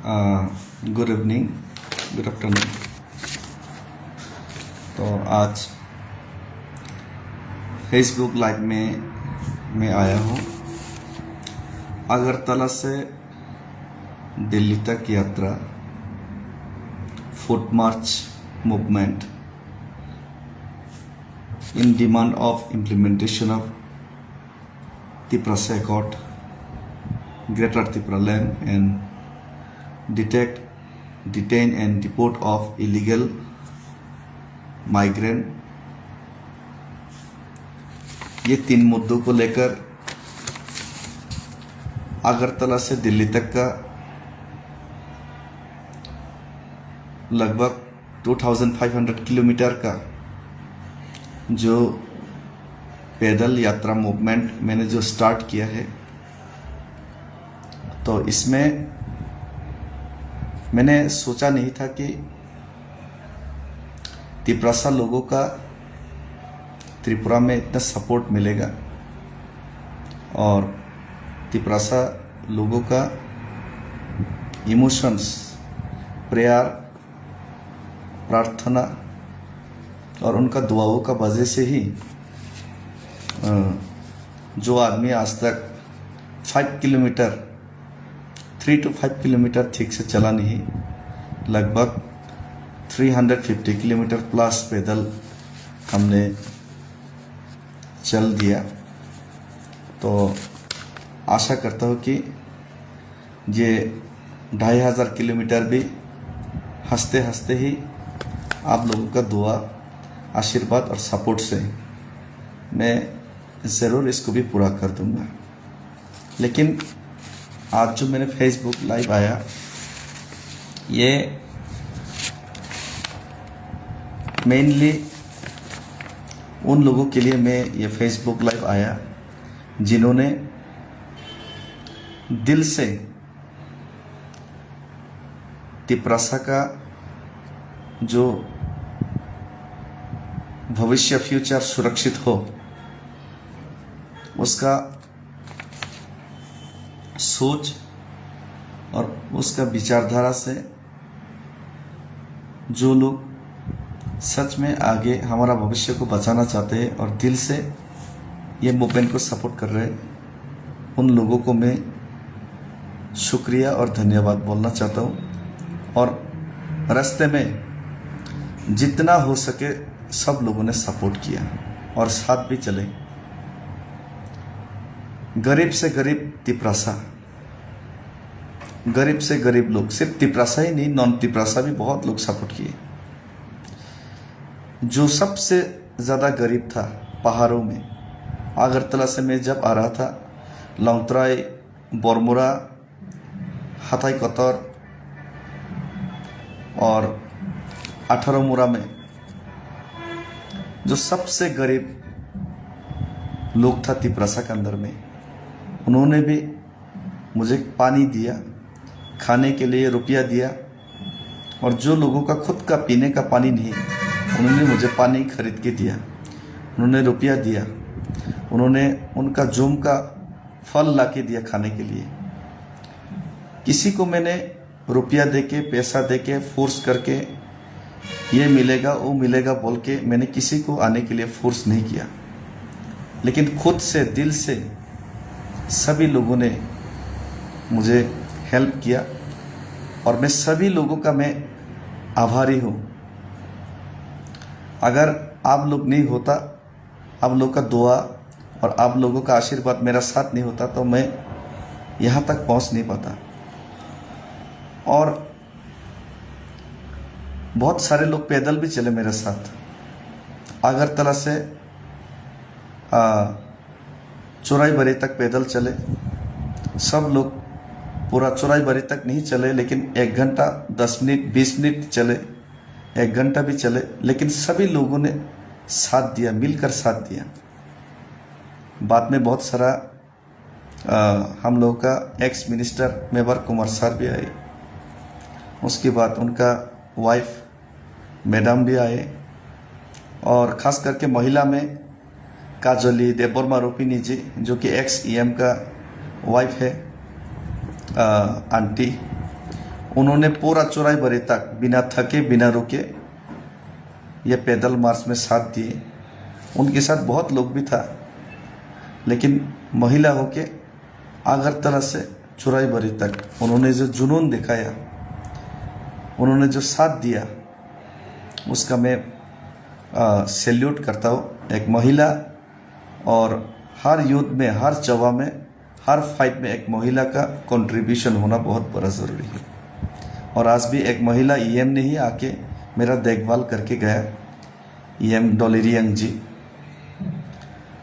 Good evening, good afternoon. तो आज Facebook live में मैं आया हूँ। अगरतला से दिल्ली तक यात्रा, foot March movement in demand of implementation of Tiprasa Accord, Greater Tripura Land, and detect, detain and deport of illegal migrant। ये 3 मुद्दों को लेकर अगरतला से दिल्ली तक का लगभग 2500 किलोमीटर का जो पैदल यात्रा मूवमेंट मैंने जो स्टार्ट किया है, तो इसमें मैंने सोचा नहीं था कि तिप्रासा लोगों का त्रिपुरा में इतना सपोर्ट मिलेगा और तिप्रासा लोगों का इमोशंस, प्रेयर, प्रार्थना और उनका दुआओं का वजह से ही जो आदमी आज तक 3 to 5 किलोमीटर ठीक से चला नहीं, लगभग 350 किलोमीटर प्लस पैदल हमने चल दिया। तो आशा करता हूँ कि ये 2500 किलोमीटर भी हंसते हंसते ही आप लोगों का दुआ, आशीर्वाद और सपोर्ट से मैं ज़रूर इसको भी पूरा कर दूंगा। लेकिन आज जो मैंने फेसबुक लाइव आया, ये मेनली उन लोगों के लिए मैं ये फेसबुक लाइव आया जिन्होंने दिल से तिप्रासा का जो भविष्य, फ्यूचर सुरक्षित हो, उसका सोच और उसका विचारधारा से जो लोग सच में आगे हमारा भविष्य को बचाना चाहते हैं और दिल से ये मूवमेंट को सपोर्ट कर रहे हैं, उन लोगों को मैं शुक्रिया और धन्यवाद बोलना चाहता हूँ। और रास्ते में जितना हो सके सब लोगों ने सपोर्ट किया और साथ भी चले। गरीब से गरीब तिप्रासा, गरीब से गरीब लोग, सिर्फ तिप्रासा ही नहीं, नॉन तिप्रासा भी बहुत लोग सपोर्ट किए। जो सबसे ज़्यादा गरीब था पहाड़ों में, अगरतला से मैं जब आ रहा था, लौंगतराई, बोरमुरा, हाथाई कतर और 18 मुरा में जो सबसे गरीब लोग था तिप्रासा के अंदर में, उन्होंने भी मुझे पानी दिया, खाने के लिए रुपया दिया। और जो लोगों का खुद का पीने का पानी नहीं, उन्होंने मुझे पानी खरीद के दिया, उन्होंने रुपया दिया, उन्होंने उनका जूम का फल ला के दिया खाने के लिए। किसी को मैंने रुपया देके, पैसा देके, फोर्स करके ये मिलेगा वो मिलेगा बोल के मैंने किसी को आने के लिए फोर्स नहीं किया, लेकिन खुद से, दिल से सभी लोगों ने मुझे हेल्प किया और मैं सभी लोगों का मैं आभारी हूँ। अगर आप लोग नहीं होता, आप लोग का दुआ और आप लोगों का आशीर्वाद मेरा साथ नहीं होता, तो मैं यहाँ तक पहुँच नहीं पाता। और बहुत सारे लोग पैदल भी चले मेरे साथ। अगरतला से चौराईबरी तक पैदल चले। सब लोग पूरा चौराईबरी तक नहीं चले, लेकिन 1 घंटा 10 मिनट 20 मिनट चले, 1 घंटा भी चले, लेकिन सभी लोगों ने साथ दिया, मिलकर साथ दिया। बाद में बहुत सारा हम लोगों का एक्स मिनिस्टर मेवर कुमार सर भी आए, उसके बाद उनका वाइफ मैडम भी आए, और ख़ास करके महिला में काजोली देवबर्मा रूपिनी जी, जो कि एक्स EM का वाइफ है, आंटी, उन्होंने पूरा चौराई भरे तक बिना थके बिना रुके ये पैदल मार्च में साथ दिए। उनके साथ बहुत लोग भी था, लेकिन महिला होके अगरतला से चौराई भरे तक उन्होंने जो जुनून दिखाया, उन्होंने जो साथ दिया, उसका मैं सैल्यूट करता हूँ। एक महिला, और हर युद्ध में, हर जवा में, हर फाइट में एक महिला का कंट्रीब्यूशन होना बहुत बड़ा ज़रूरी है। और आज भी एक महिला ईएम ने ही आके मेरा देखभाल करके गया, ईएम डोलेरियंग जी।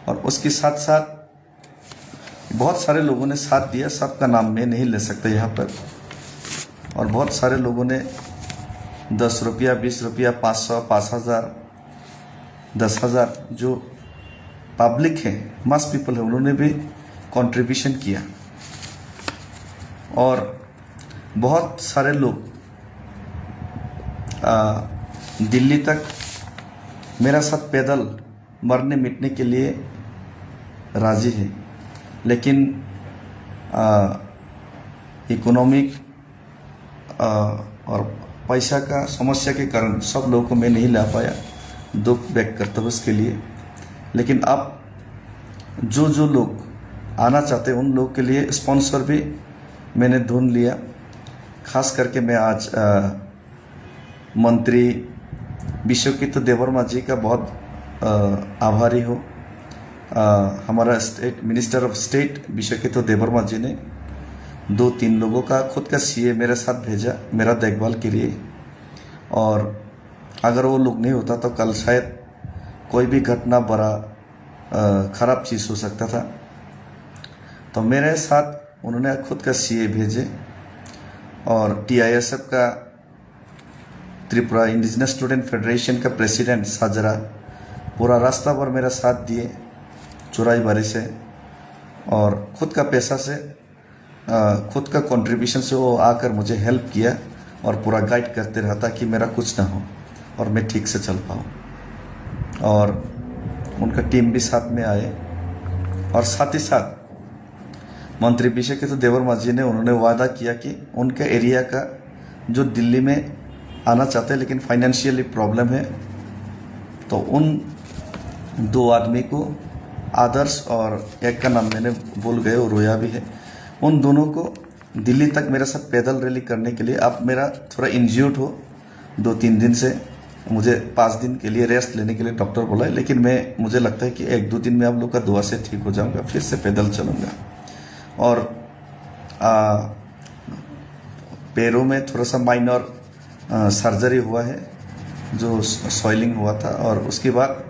और उसके साथ साथ बहुत सारे लोगों ने साथ दिया, सबका नाम मैं नहीं ले सकता यहाँ पर। और बहुत सारे लोगों ने 10 रुपया, 20 रुपया, 500, 5000, 10,000, जो पब्लिक है, मास पीपल है, उन्होंने भी कंट्रीब्यूशन किया। और बहुत सारे लोग दिल्ली तक मेरा साथ पैदल मरने मिटने के लिए राजी है, लेकिन इकोनॉमिक और पैसा का समस्या के कारण सब लोगों को मैं नहीं ला पाया। दुख व्यक्त करता हूँ उसके लिए। लेकिन अब जो लोग आना चाहते हैं उन लोगों के लिए स्पॉन्सर भी मैंने ढूंढ लिया। खास करके मैं आज मंत्री विश्वकित्तू देबवर्मा जी का बहुत आभारी हूँ। हमारा state minister of state विश्वकित्तू Debbarma जी ने 2-3 लोगों का खुद का सीए मेरे साथ भेजा मेरा देखभाल के लिए। और अगर वो लोग नहीं होता तो कल शायद कोई भी घटना बड़ा ख़राब चीज़ हो सकता था। तो मेरे साथ उन्होंने खुद का सीए भेजे। और टीआईएसएफ का, त्रिपुरा इंडिजिनस स्टूडेंट फेडरेशन का प्रेसिडेंट साजरा पूरा रास्ता भर मेरा साथ दिए चौराई बारी से। और ख़ुद का पैसा से, खुद का कंट्रीब्यूशन से वो आकर मुझे हेल्प किया और पूरा गाइड करते रहा ताकि मेरा कुछ ना हो और मैं ठीक से चल पाऊँ। और उनका टीम भी साथ में आए। और साथ ही साथ मंत्री विश्वकित्तू देबवर्मा जी ने उन्होंने वादा किया कि उनके एरिया का जो दिल्ली में आना चाहते हैं लेकिन फाइनेंशियली प्रॉब्लम है, तो उन 2 आदमी को, आदर्श और एक का नाम मैंने भूल गए, वो रोया भी है, उन दोनों को दिल्ली तक मेरे साथ पैदल रैली करने के लिए। अब मेरा थोड़ा इंज्यूर्ड हो 2-3 दिन से, मुझे 5 दिन के लिए रेस्ट लेने के लिए डॉक्टर बोला है, लेकिन मुझे लगता है कि 1-2 दिन में आप लोग का दुआ से ठीक हो जाऊंगा, फिर से पैदल चलूँगा। और पैरों में थोड़ा सा माइनर सर्जरी हुआ है, जो सॉइलिंग हुआ था। और उसके बाद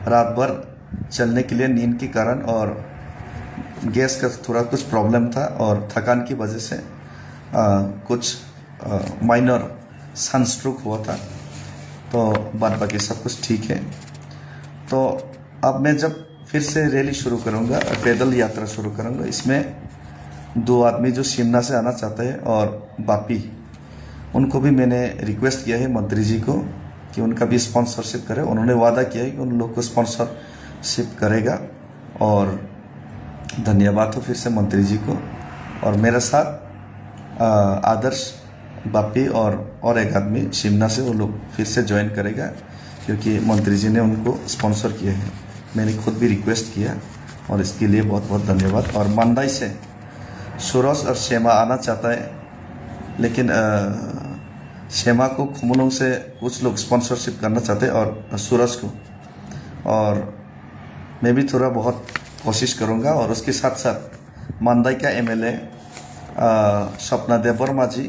रात भर चलने के लिए नींद के कारण और गैस का थोड़ा कुछ प्रॉब्लम था और थकान की वजह से कुछ माइनर सनस्ट्रोक हुआ था। तो बाद बाकी सब कुछ ठीक है। तो अब मैं जब फिर से रैली शुरू करूंगा, पैदल यात्रा शुरू करूंगा, इसमें 2 आदमी जो शिमला से आना चाहते हैं और बापी, उनको भी मैंने रिक्वेस्ट किया है मंत्री जी को कि उनका भी स्पॉन्सरशिप करे। उन्होंने वादा किया है कि उन लोग को स्पॉन्सरशिप करेगा। और धन्यवाद हो फिर से मंत्री जी को। और मेरे साथ आदर्श, बापी और एक आदमी शिमला से, वो लोग फिर से ज्वाइन करेगा क्योंकि मंत्री जी ने उनको स्पॉन्सर किए हैं। मैंने खुद भी रिक्वेस्ट किया और इसके लिए बहुत बहुत धन्यवाद। और मंदाई से सूरज और शेमा आना चाहता है, लेकिन शेमा को खुमलों से कुछ लोग स्पॉन्सरशिप करना चाहते हैं और सूरज को। और मैं भी थोड़ा बहुत कोशिश करूंगा। और उसके साथ साथ मंदाई का एमएलए सपना देबवर्मा जी,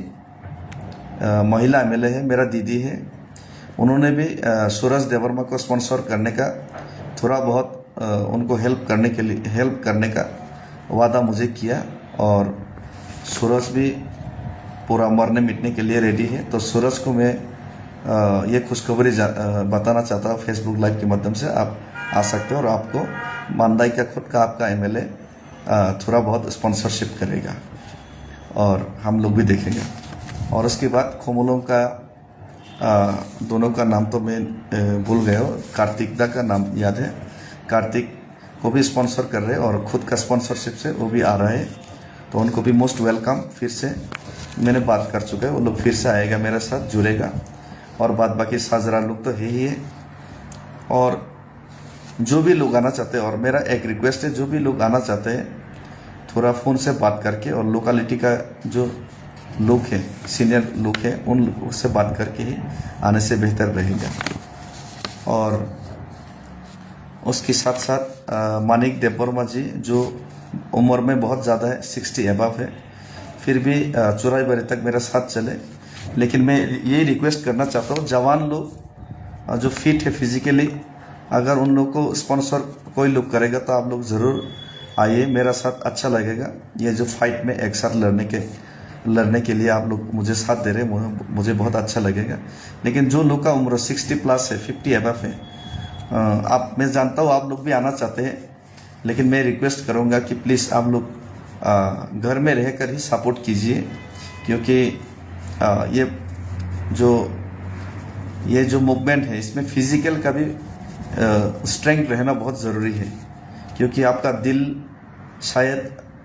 महिला एमएलए है, मेरा दीदी है, उन्होंने भी सूरज देबवर्मा को स्पॉन्सर करने का, थोड़ा बहुत उनको हेल्प करने का वादा मुझे किया। और सूरज भी पूरा मरने मिटने के लिए रेडी है। तो सूरज को मैं ये खुशखबरी बताना चाहता हूँ फेसबुक लाइव के माध्यम से, आप आ सकते हो और आपको मंदाई का खुद का आपका एमएलए थोड़ा बहुत स्पॉन्सरशिप करेगा और हम लोग भी देखेंगे। और उसके बाद खोमलों का दोनों का नाम तो मैं भूल गया हूँ, कार्तिक दा का नाम याद है, कार्तिक को भी स्पॉन्सर कर रहे हैं और खुद का स्पॉन्सरशिप से वो भी आ रहे हैं। तो उनको भी मोस्ट वेलकम। फिर से मैंने बात कर चुका है, वो लोग फिर से आएगा, मेरे साथ जुड़ेगा। और बाद बाकी साजरा लोग तो है ही है। और जो भी लोग आना चाहते हैं, और मेरा एक रिक्वेस्ट है, जो भी लोग आना चाहते हैं थोड़ा फ़ोन से बात करके, और लोकेलिटी का जो लोग हैं, सीनियर लोग हैं, उन लोगों से बात करके ही आने से बेहतर रहेगा। और उसके साथ साथ मानिक देववर्मा जी, जो उम्र में बहुत ज़्यादा है, 60 एबव है, फिर भी चौराईबाड़ी तक मेरे साथ चले। लेकिन मैं ये रिक्वेस्ट करना चाहता हूँ, जवान लोग जो फिट है फिजिकली, अगर उन लोग को स्पॉन्सर कोई लोग करेगा तो आप लोग ज़रूर आइए, मेरा साथ अच्छा लगेगा। ये जो फाइट में एक साथ लड़ने के लिए आप लोग मुझे साथ दे रहे हैं, मुझे बहुत अच्छा लगेगा। लेकिन जो लोग का उम्र 60 प्लस है, 50 एबव है, मैं जानता हूँ आप लोग भी आना चाहते हैं, लेकिन मैं रिक्वेस्ट करूँगा कि प्लीज़ आप लोग घर में रहकर ही सपोर्ट कीजिए। क्योंकि ये जो मूवमेंट है, इसमें फिजिकल का भी स्ट्रेंथ रहना बहुत ज़रूरी है। क्योंकि आपका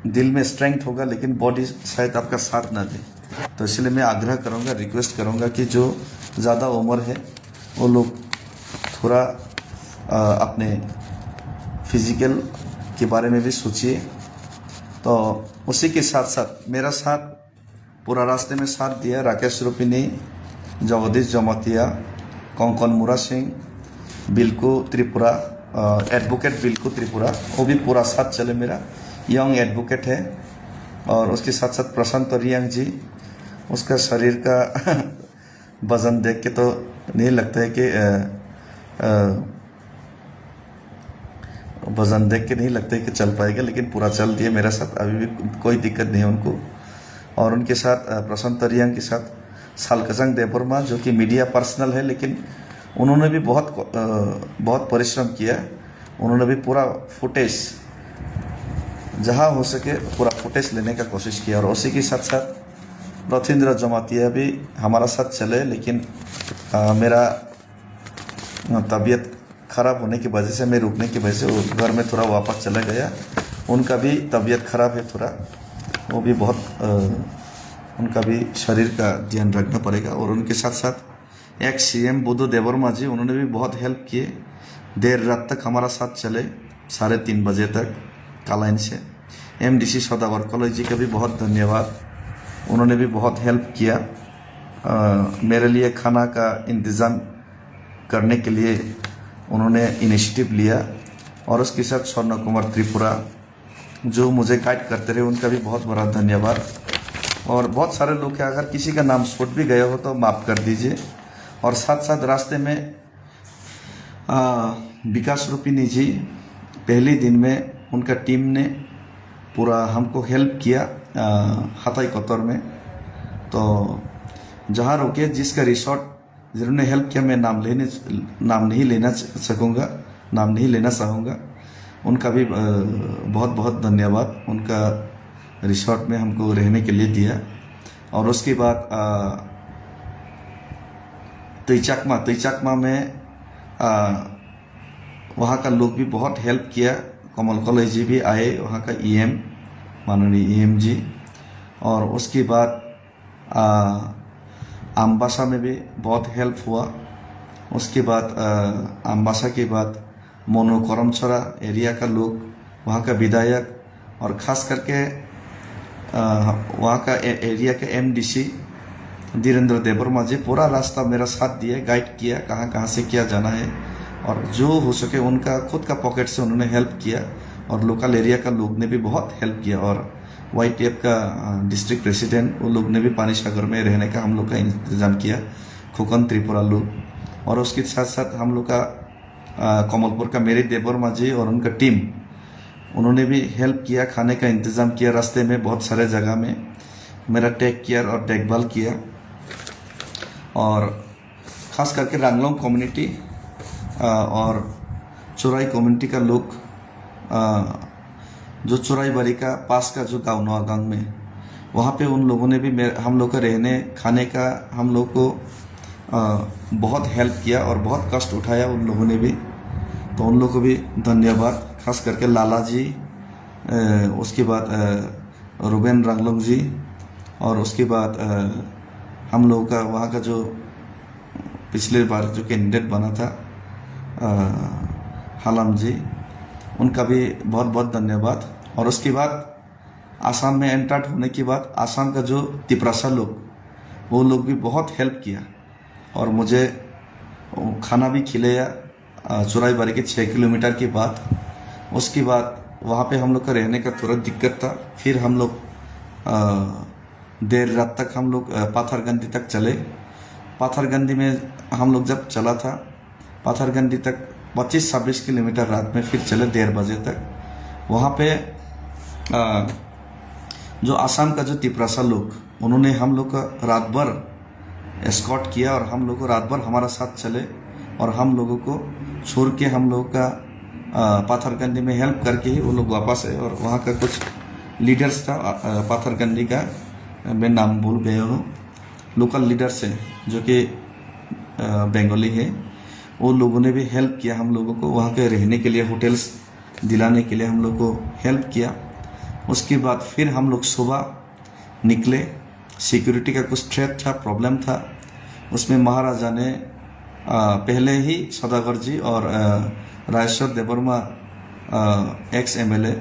दिल में स्ट्रेंथ होगा, लेकिन बॉडी शायद आपका साथ ना दे। तो इसलिए मैं आग्रह करूँगा, रिक्वेस्ट करूँगा कि जो ज़्यादा उम्र है वो लोग थोड़ा अपने फिजिकल के बारे में भी सोचिए। तो उसी के साथ साथ मेरा साथ पूरा रास्ते में साथ दिया राकेश रूपिनी, जगदीश जमातिया, कंकन मुरा सिंह, बिल्कू त्रिपुरा, एडवोकेट बिल्कू त्रिपुरा, वो भी पूरा साथ चले, मेरा यंग एडवोकेट है। और उसके साथ साथ प्रशांत रियांग जी, उसका शरीर का वजन देख के तो नहीं लगता है कि वजन देख के नहीं लगता है कि चल पाएगा, लेकिन पूरा चल दिए मेरे साथ, अभी भी कोई दिक्कत नहीं है उनको। और उनके साथ प्रशांत रियांग के साथ सालकजंग देववर्मा, जो कि मीडिया पर्सनल है, लेकिन उन्होंने भी बहुत परिश्रम किया। उन्होंने भी पूरा फुटेज जहाँ हो सके पूरा फुटेज लेने का कोशिश किया। और उसी के साथ साथ रथिंद्र जमातिया भी हमारा साथ चले, लेकिन मेरा तबीयत ख़राब होने की वजह से, मैं रुकने की वजह से वो घर में थोड़ा वापस चला गया। उनका भी तबीयत ख़राब है थोड़ा, वो भी उनका भी शरीर का ध्यान रखना पड़ेगा। और उनके साथ साथ एक सीएम बुद्धू देववर्मा जी, उन्होंने भी बहुत हेल्प किए, देर रात तक हमारा साथ चले, 3:30 बजे तक कालाइन से। एमडीसी सौदागर कॉलेज जी का भी बहुत धन्यवाद, उन्होंने भी बहुत हेल्प किया। मेरे लिए खाना का इंतज़ाम करने के लिए उन्होंने इनिशिएटिव लिया। और उसके साथ स्वर्ण कुमार त्रिपुरा, जो मुझे गाइड करते रहे, उनका भी बहुत बड़ा धन्यवाद। और बहुत सारे लोग हैं, अगर किसी का नाम छूट भी गया हो तो माफ़ कर दीजिए। और साथ साथ रास्ते में विकास रूपिनी जी, पहले दिन में उनका टीम ने पूरा हमको हेल्प किया हताई कतर में। तो जहाँ रुके, जिसका रिसोर्ट जिन्होंने हेल्प किया, मैं नाम नहीं लेना चाहूँगा, उनका भी बहुत बहुत धन्यवाद। उनका रिसोर्ट में हमको रहने के लिए दिया। और उसके बाद तैचाकमा में वहाँ का लोग भी बहुत हेल्प किया। कमल कॉलेज जी भी आए, वहाँ का ईएम, माननीय ईएम जी। और उसके बाद अम्बासा में भी बहुत हेल्प हुआ। उसके बाद अम्बासा के बाद मोनो करमचरा एरिया का लोग, वहाँ का विधायक, और ख़ास करके वहाँ का एरिया के एमडीसी धीरेन्द्र देववर्मा जी, पूरा रास्ता मेरा साथ दिए, गाइड किया कहाँ कहाँ से क्या जाना है। और जो हो सके उनका खुद का पॉकेट से उन्होंने हेल्प किया। और लोकल एरिया का लोग ने भी बहुत हेल्प किया। और YTF का डिस्ट्रिक्ट प्रेसिडेंट, वो लोग ने भी पानी सागर में रहने का हम लोग का इंतज़ाम किया, खोकन त्रिपुरा लोग। और उसके साथ साथ हम लोग का कमलपुर का मेरी देववर्मा जी और उनका टीम, उन्होंने भी हेल्प किया, खाने का इंतज़ाम किया, रास्ते में बहुत सारे जगह में मेरा टेक केयर और देखभाल किया। और ख़ास करके रांगलोंग कम्युनिटी और चोराई कम्युनिटी का लोग, जो चोराईबाड़ी का पास का जो गाँव नवागांव में, वहाँ पे उन लोगों ने भी हम लोग का रहने खाने का हम लोग को बहुत हेल्प किया और बहुत कष्ट उठाया उन लोगों ने भी। तो उन लोगों को भी धन्यवाद, खास करके लाला जी, उसके बाद रुबेन रंगलोंग जी, और उसके बाद हम लोगों का वहाँ का जो पिछले बार जो कैंडिडेट बना था हालम जी, उनका भी बहुत बहुत धन्यवाद। और उसके बाद आसाम में एंटर्ड होने के बाद आसाम का जो तिपरासा लोग, वो लोग भी बहुत हेल्प किया और मुझे खाना भी खिलाया चुराईबारी के 6 किलोमीटर के बाद। उसके बाद वहाँ पे हम लोग का रहने का थोड़ा दिक्कत था। फिर हम लोग देर रात तक हम लोग पाथरगंदी तक चले। पाथरगंदी में हम लोग जब चला था, पाथरगंदी तक 25-26 किलोमीटर रात में फिर चले 1:30 बजे तक। वहाँ पे जो आसाम का जो तिपरासा लोग, उन्होंने हम लोग का रात भर एस्कॉर्ट किया और हम लोग को रात भर हमारा साथ चले और हम लोगों को छोड़ के हम लोग का पाथरगंदी में हेल्प करके ही वो लोग वापस आए। और वहाँ का कुछ लीडर्स था पाथरगंदी का, मैं नाम भूल गया हूँ, लोकल लीडर्स है जो कि बंगाली है, वो लोगों ने भी हेल्प किया हम लोगों को। वहाँ के रहने के लिए होटल्स दिलाने के लिए हम लोग को हेल्प किया। उसके बाद फिर हम लोग सुबह निकले। सिक्योरिटी का कुछ थ्रेट था, प्रॉब्लम था, उसमें महाराजा ने पहले ही सौदागर जी और राजेश्वर देवर्मा एक्स MLA,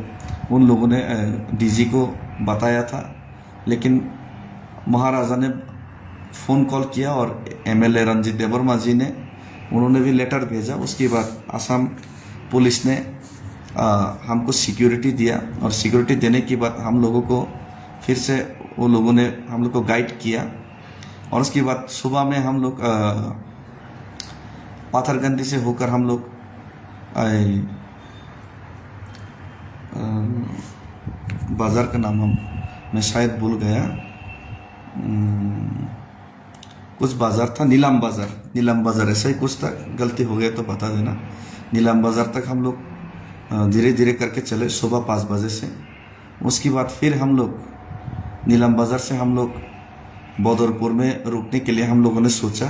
उन लोगों ने DG को बताया था, लेकिन महाराजा ने फ़ोन कॉल किया और MLA रंजीत देवर्मा जी ने, उन्होंने भी लेटर भेजा। उसके बाद आसाम पुलिस ने हमको सिक्योरिटी दिया और सिक्योरिटी देने के बाद हम लोगों को फिर से वो लोगों ने हम लोग को गाइड किया। और उसके बाद सुबह में हम लोग पाथरगंदी से होकर हम लोग बाज़ार का नाम मैं शायद भूल गया, कुछ बाज़ार था, नीलाम बाज़ार ऐसा ही कुछ था, गलती हो गया तो बता देना। नीलाम बाज़ार तक हम लोग धीरे धीरे करके चले सुबह 5 बजे से। उसके बाद फिर हम लोग नीलाम बाज़ार से हम लोग बदरपुर में रुकने के लिए हम लोगों ने सोचा,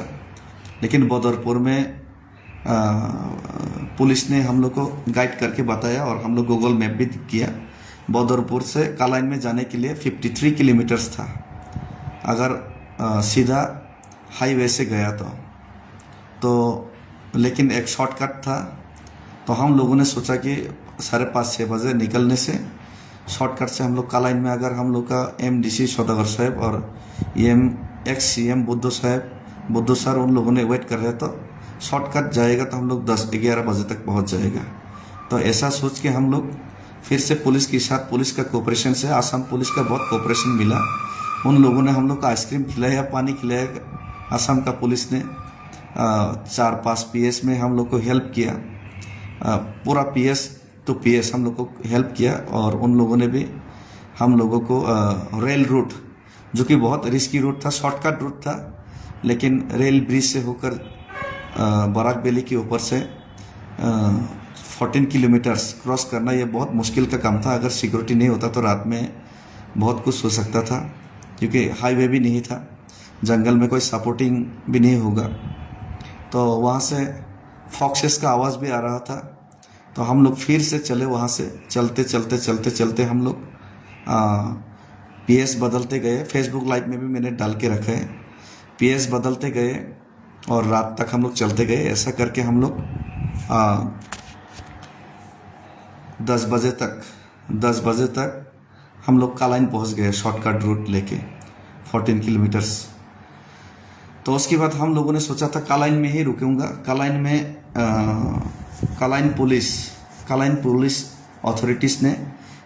लेकिन बदरपुर में पुलिस ने हम लोग को गाइड करके बताया और हम लोग गूगल मैप भी किया। बदरपुर से कालाइन में जाने के लिए 53 किलोमीटर्स था, अगर सीधा हाईवे से गया तो लेकिन एक शॉर्टकट था। तो हम लोगों ने सोचा कि 5:30-6 बजे निकलने से शॉर्टकट से हम लोग कालाइन में, अगर हम लोग का MDC सौदागर साहब और एक्स CM बुद्धू सर उन लोगों ने वेट कर रहे, तो शॉर्टकट जाएगा तो हम लोग 10-11 बजे तक पहुंच जाएगा। तो ऐसा सोच के हम लोग फिर से पुलिस के साथ, पुलिस का कोऑपरेशन से, आसाम पुलिस का बहुत कोऑपरेशन मिला। उन लोगों ने हम लोग को आइसक्रीम खिलाया, पानी खिलाया। आसाम का पुलिस ने 4-5 PS में हम लोग को हेल्प किया, पूरा PS तो PS हम लोग को हेल्प किया। और उन लोगों ने भी हम लोगों को रेल रूट, जो कि बहुत रिस्की रूट था, शॉर्टकट रूट था, लेकिन रेल ब्रिज से होकर बराक वैली के ऊपर से 14 किलोमीटर्स क्रॉस करना, ये बहुत मुश्किल का काम था। अगर सिक्योरिटी नहीं होता तो रात में बहुत कुछ हो सकता था, क्योंकि हाईवे भी नहीं था, जंगल में कोई सपोर्टिंग भी नहीं होगा। तो वहाँ से फॉक्सेस का आवाज़ भी आ रहा था। तो हम लोग फिर से चले, वहाँ से चलते हम लोग PS बदलते गए। फेसबुक लाइव में भी मैंने डाल के रखा है। PS बदलते गए और रात तक हम लोग चलते गए। ऐसा करके हम लोग 10 बजे तक हम लोग कालाइन पहुँच गए, शॉर्टकट रूट लेके 14 किलोमीटर्स। तो उसके बाद हम लोगों ने सोचा था कालाइन में ही रुकूंगा। कालाइन में कालाइन पुलिस अथॉरिटीज़ ने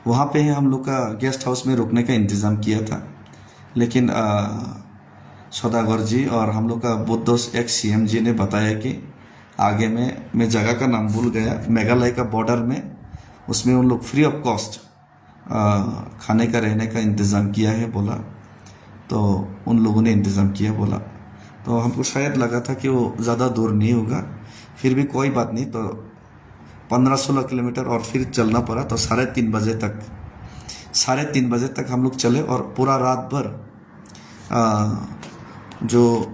वहाँ पे हम लोग का गेस्ट हाउस में रुकने का इंतज़ाम किया था, लेकिन सौदागर जी और हम लोग का बुद्धोस एक्स CM जी ने बताया कि आगे में, मैं जगह का नाम भूल गया, मेघालय का बॉर्डर में, उसमें उन लोग फ्री ऑफ कॉस्ट खाने का रहने का इंतज़ाम किया है बोला। तो उन लोगों ने इंतज़ाम किया बोला। तो हमको शायद लगा था कि वो ज़्यादा दूर नहीं होगा, फिर भी कोई बात नहीं। तो 15-16 किलोमीटर और फिर चलना पड़ा। तो 3:30 बजे तक हम लोग चले और पूरा रात भर जो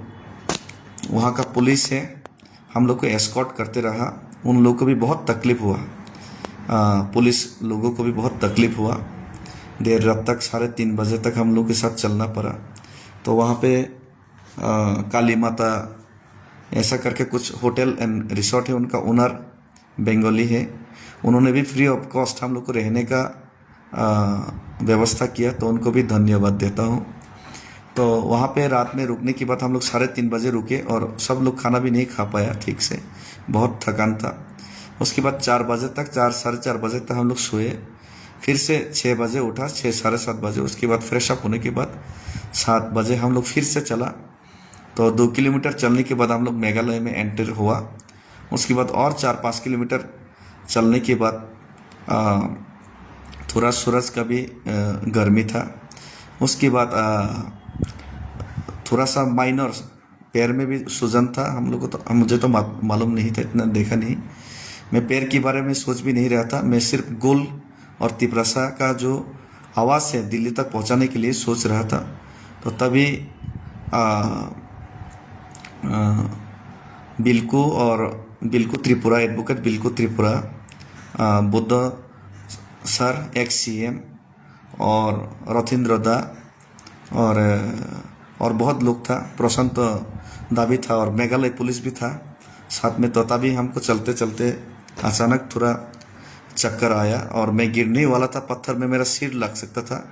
वहाँ का पुलिस है हम लोग को एस्कॉर्ट करते रहा। उन लोगों को भी बहुत तकलीफ हुआ, पुलिस लोगों को भी बहुत तकलीफ हुआ। देर रात तक 3:30 बजे तक हम लोग के साथ चलना पड़ा। तो वहाँ पे काली माता ऐसा करके कुछ होटल एंड रिसोर्ट है, उनका ओनर बंगाली है, उन्होंने भी फ्री ऑफ कॉस्ट हम लोग को रहने का व्यवस्था किया, तो उनको भी धन्यवाद देता हूँ। तो वहाँ पे रात में रुकने के बाद हम लोग 3:30 बजे रुके और सब लोग खाना भी नहीं खा पाया ठीक से, बहुत थकान था। उसके बाद 4 बजे तक 4-4:30 बजे तक हम लोग सोए, फिर से 6 बजे उठा, 6-7:30 बजे। उसके बाद फ्रेश अप होने के बाद 7 बजे हम लोग फिर से चला। तो 2 किलोमीटर चलने के बाद हम लोग मेघालय में एंटर हुआ। उसके बाद और 4-5 किलोमीटर चलने के बाद थोड़ा सूरज का भी गर्मी था। उसके बाद थोड़ा सा माइनर पैर में भी सूजन था हम लोग को, तो मुझे तो मालूम नहीं था, इतना देखा नहीं, मैं पैर के बारे में सोच भी नहीं रहा था। मैं सिर्फ गुल और तिपरासा का जो आवाज़ है दिल्ली तक पहुंचाने के लिए सोच रहा था। तो तभी बिल्कु त्रिपुरा, एडवोकेट बिल्कु Tripura, Buddha sir, x CM, और रथिंद्र दा, और बहुत लोग था, प्रशांत दा भी था, और मेघालय पुलिस भी था साथ में। तो तभी हमको चलते चलते अचानक थोड़ा चक्कर आया और मैं गिरने वाला था, पत्थर में मेरा सिर लग सकता था,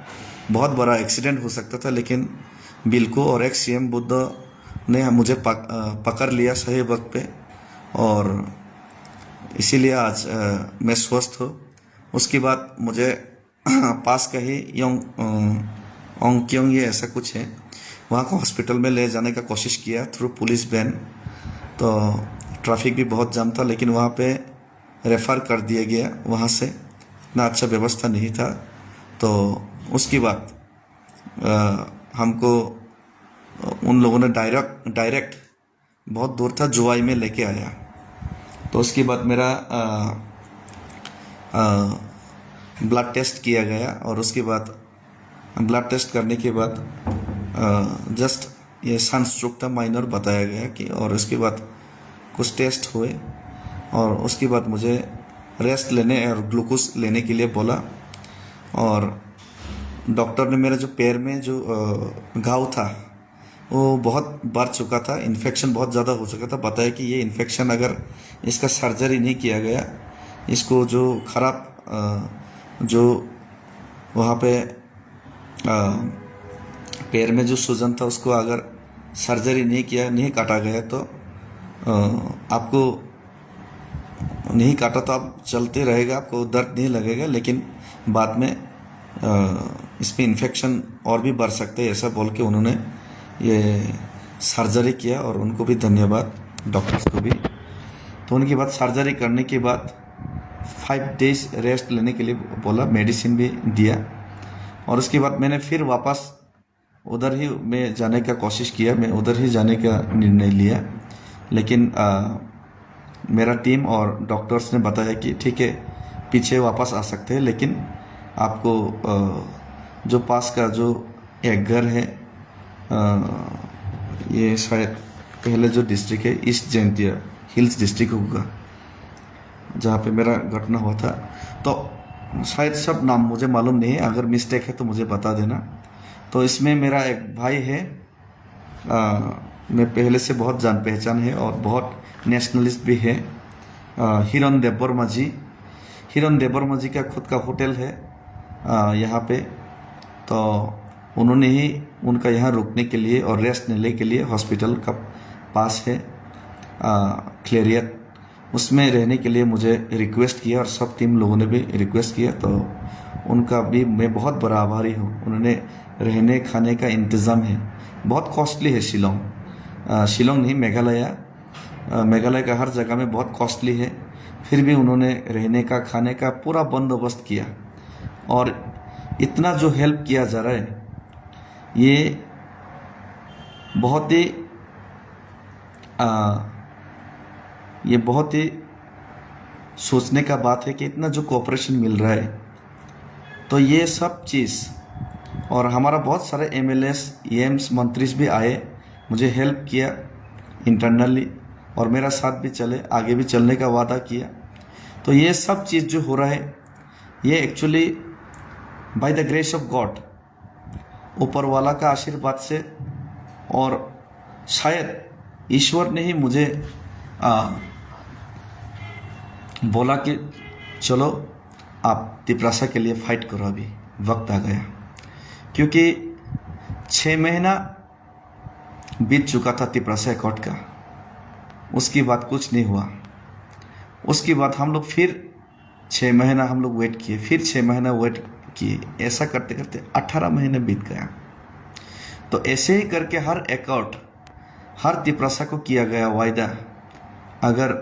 बहुत बड़ा एक्सीडेंट हो सकता था। लेकिन बिल्कु और एक्स CM बुद्ध ने मुझे पकड़ लिया सही वक्त पे, और इसीलिए आज मैं स्वस्थ हूँ। उसके बाद मुझे पास का ही ओंगक्योंग ये ऐसा कुछ है, वहाँ को हॉस्पिटल में ले जाने का कोशिश किया थ्रू पुलिस वैन। तो ट्रैफिक भी बहुत जाम था, लेकिन वहाँ पे रेफ़र कर दिया गया, वहाँ से इतना अच्छा व्यवस्था नहीं था। तो उसके बाद हमको उन लोगों ने डायरेक्ट बहुत दूर था जुवाई में लेके आया। तो उसके बाद मेरा ब्लड टेस्ट किया गया, और उसके बाद ब्लड टेस्ट करने के बाद जस्ट ये सनस्ट्रोक था, माइनर बताया गया कि, और उसके बाद कुछ टेस्ट हुए, और उसके बाद मुझे रेस्ट लेने और ग्लूकोज लेने के लिए बोला। और डॉक्टर ने मेरे जो पैर में जो घाव था वो बहुत बढ़ चुका था, इन्फेक्शन बहुत ज़्यादा हो चुका था। बताया कि ये इन्फेक्शन अगर इसका सर्जरी नहीं किया गया, इसको जो खराब जो वहाँ पे पैर में जो सूजन था उसको अगर सर्जरी नहीं किया, नहीं काटा गया, तो आपको नहीं काटा तो आप चलते रहेगा, आपको दर्द नहीं लगेगा, लेकिन बाद में इसमें इन्फेक्शन और भी बढ़ सकते हैं, ऐसा बोल के उन्होंने ये सर्जरी किया। और उनको भी धन्यवाद, डॉक्टर्स को भी। तो उनके बाद सर्जरी करने के बाद 5 डेज रेस्ट लेने के लिए बोला, मेडिसिन भी दिया। और उसके बाद मैंने फिर वापस उधर ही मैं जाने का कोशिश किया, मैं उधर ही जाने का निर्णय लिया। लेकिन मेरा टीम और डॉक्टर्स ने बताया कि ठीक है, पीछे वापस आ सकते हैं, लेकिन आपको जो पास का जो एक घर है, ये शायद पहले जो डिस्ट्रिक्ट है ईस्ट जैंतिया हिल्स डिस्ट्रिक्ट होगा, जहाँ पे मेरा घटना हुआ था। तो शायद सब नाम मुझे मालूम नहीं है, अगर मिस्टेक है तो मुझे बता देना। तो इसमें मेरा एक भाई है, मैं पहले से बहुत जान पहचान है और बहुत नेशनलिस्ट भी है, हिरन देववर्मा जी। हिरन देववर्मा जी का खुद का होटल है यहाँ पे। तो उन्होंने ही उनका यहाँ रुकने के लिए और रेस्ट लेने के लिए हॉस्पिटल का पास है क्लेरियत, उसमें रहने के लिए मुझे रिक्वेस्ट किया, और सब टीम लोगों ने भी रिक्वेस्ट किया। तो उनका भी मैं बहुत बड़ा आभारी हूँ। उन्होंने रहने खाने का इंतज़ाम है, बहुत कॉस्टली है शिलोंग नहीं, मेघालय का हर जगह में बहुत कॉस्टली है, फिर भी उन्होंने रहने का खाने का पूरा बंदोबस्त किया। और इतना जो हेल्प किया जा रहा है, ये बहुत ही सोचने का बात है कि इतना जो कोऑपरेशन मिल रहा है। तो ये सब चीज़, और हमारा बहुत सारे MLAs EMs मंत्री भी आए, मुझे हेल्प किया इंटरनली, और मेरा साथ भी चले, आगे भी चलने का वादा किया। तो ये सब चीज़ जो हो रहा है, ये actually by the grace of God, ऊपर वाला का आशीर्वाद से, और शायद ईश्वर ने ही मुझे बोला कि चलो आप तिपरासा के लिए फाइट करो, अभी वक्त आ गया। क्योंकि 6 महीना बीत चुका था तिपरासा एकॉर्ड का, उसके बाद कुछ नहीं हुआ। उसके बाद हम लोग फिर 6 महीना हम लोग वेट किए, फिर 6 महीना वेट किए, ऐसा करते करते 18 महीने बीत गया। तो ऐसे ही करके हर एकॉर्ड, हर तिपरासा को किया गया वायदा अगर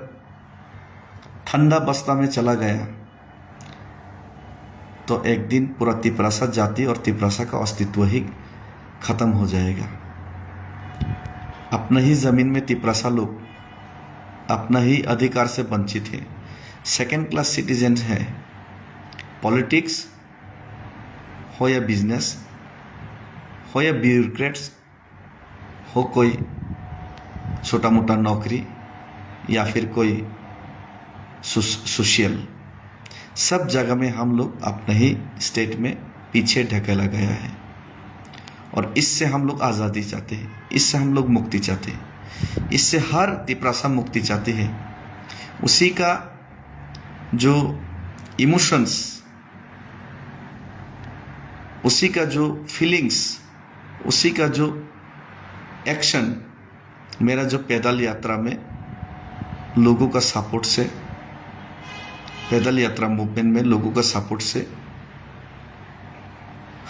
ठंडा बस्ता में चला गया तो एक दिन पूरा तिपरासा जाति और तिपरासा का अस्तित्व ही खत्म हो जाएगा। अपना ही जमीन में तिपरासा लोग अपना ही अधिकार से वंचित है, सेकेंड क्लास सिटीजन है। पॉलिटिक्स हो या बिजनेस हो या ब्यूरोक्रेट्स हो, कोई छोटा मोटा नौकरी या फिर कोई सोशल, सब जगह में हम लोग अपने ही स्टेट में पीछे ढकेला गया है। और इससे हम लोग आज़ादी चाहते हैं, इससे हम लोग मुक्ति चाहते हैं, इससे हर तिपरासा मुक्ति चाहते हैं। उसी का जो इमोशंस, उसी का जो फीलिंग्स, उसी का जो एक्शन, मेरा जो पैदल यात्रा में लोगों का सपोर्ट से, पैदल यात्रा मूवमेंट में लोगों का सपोर्ट से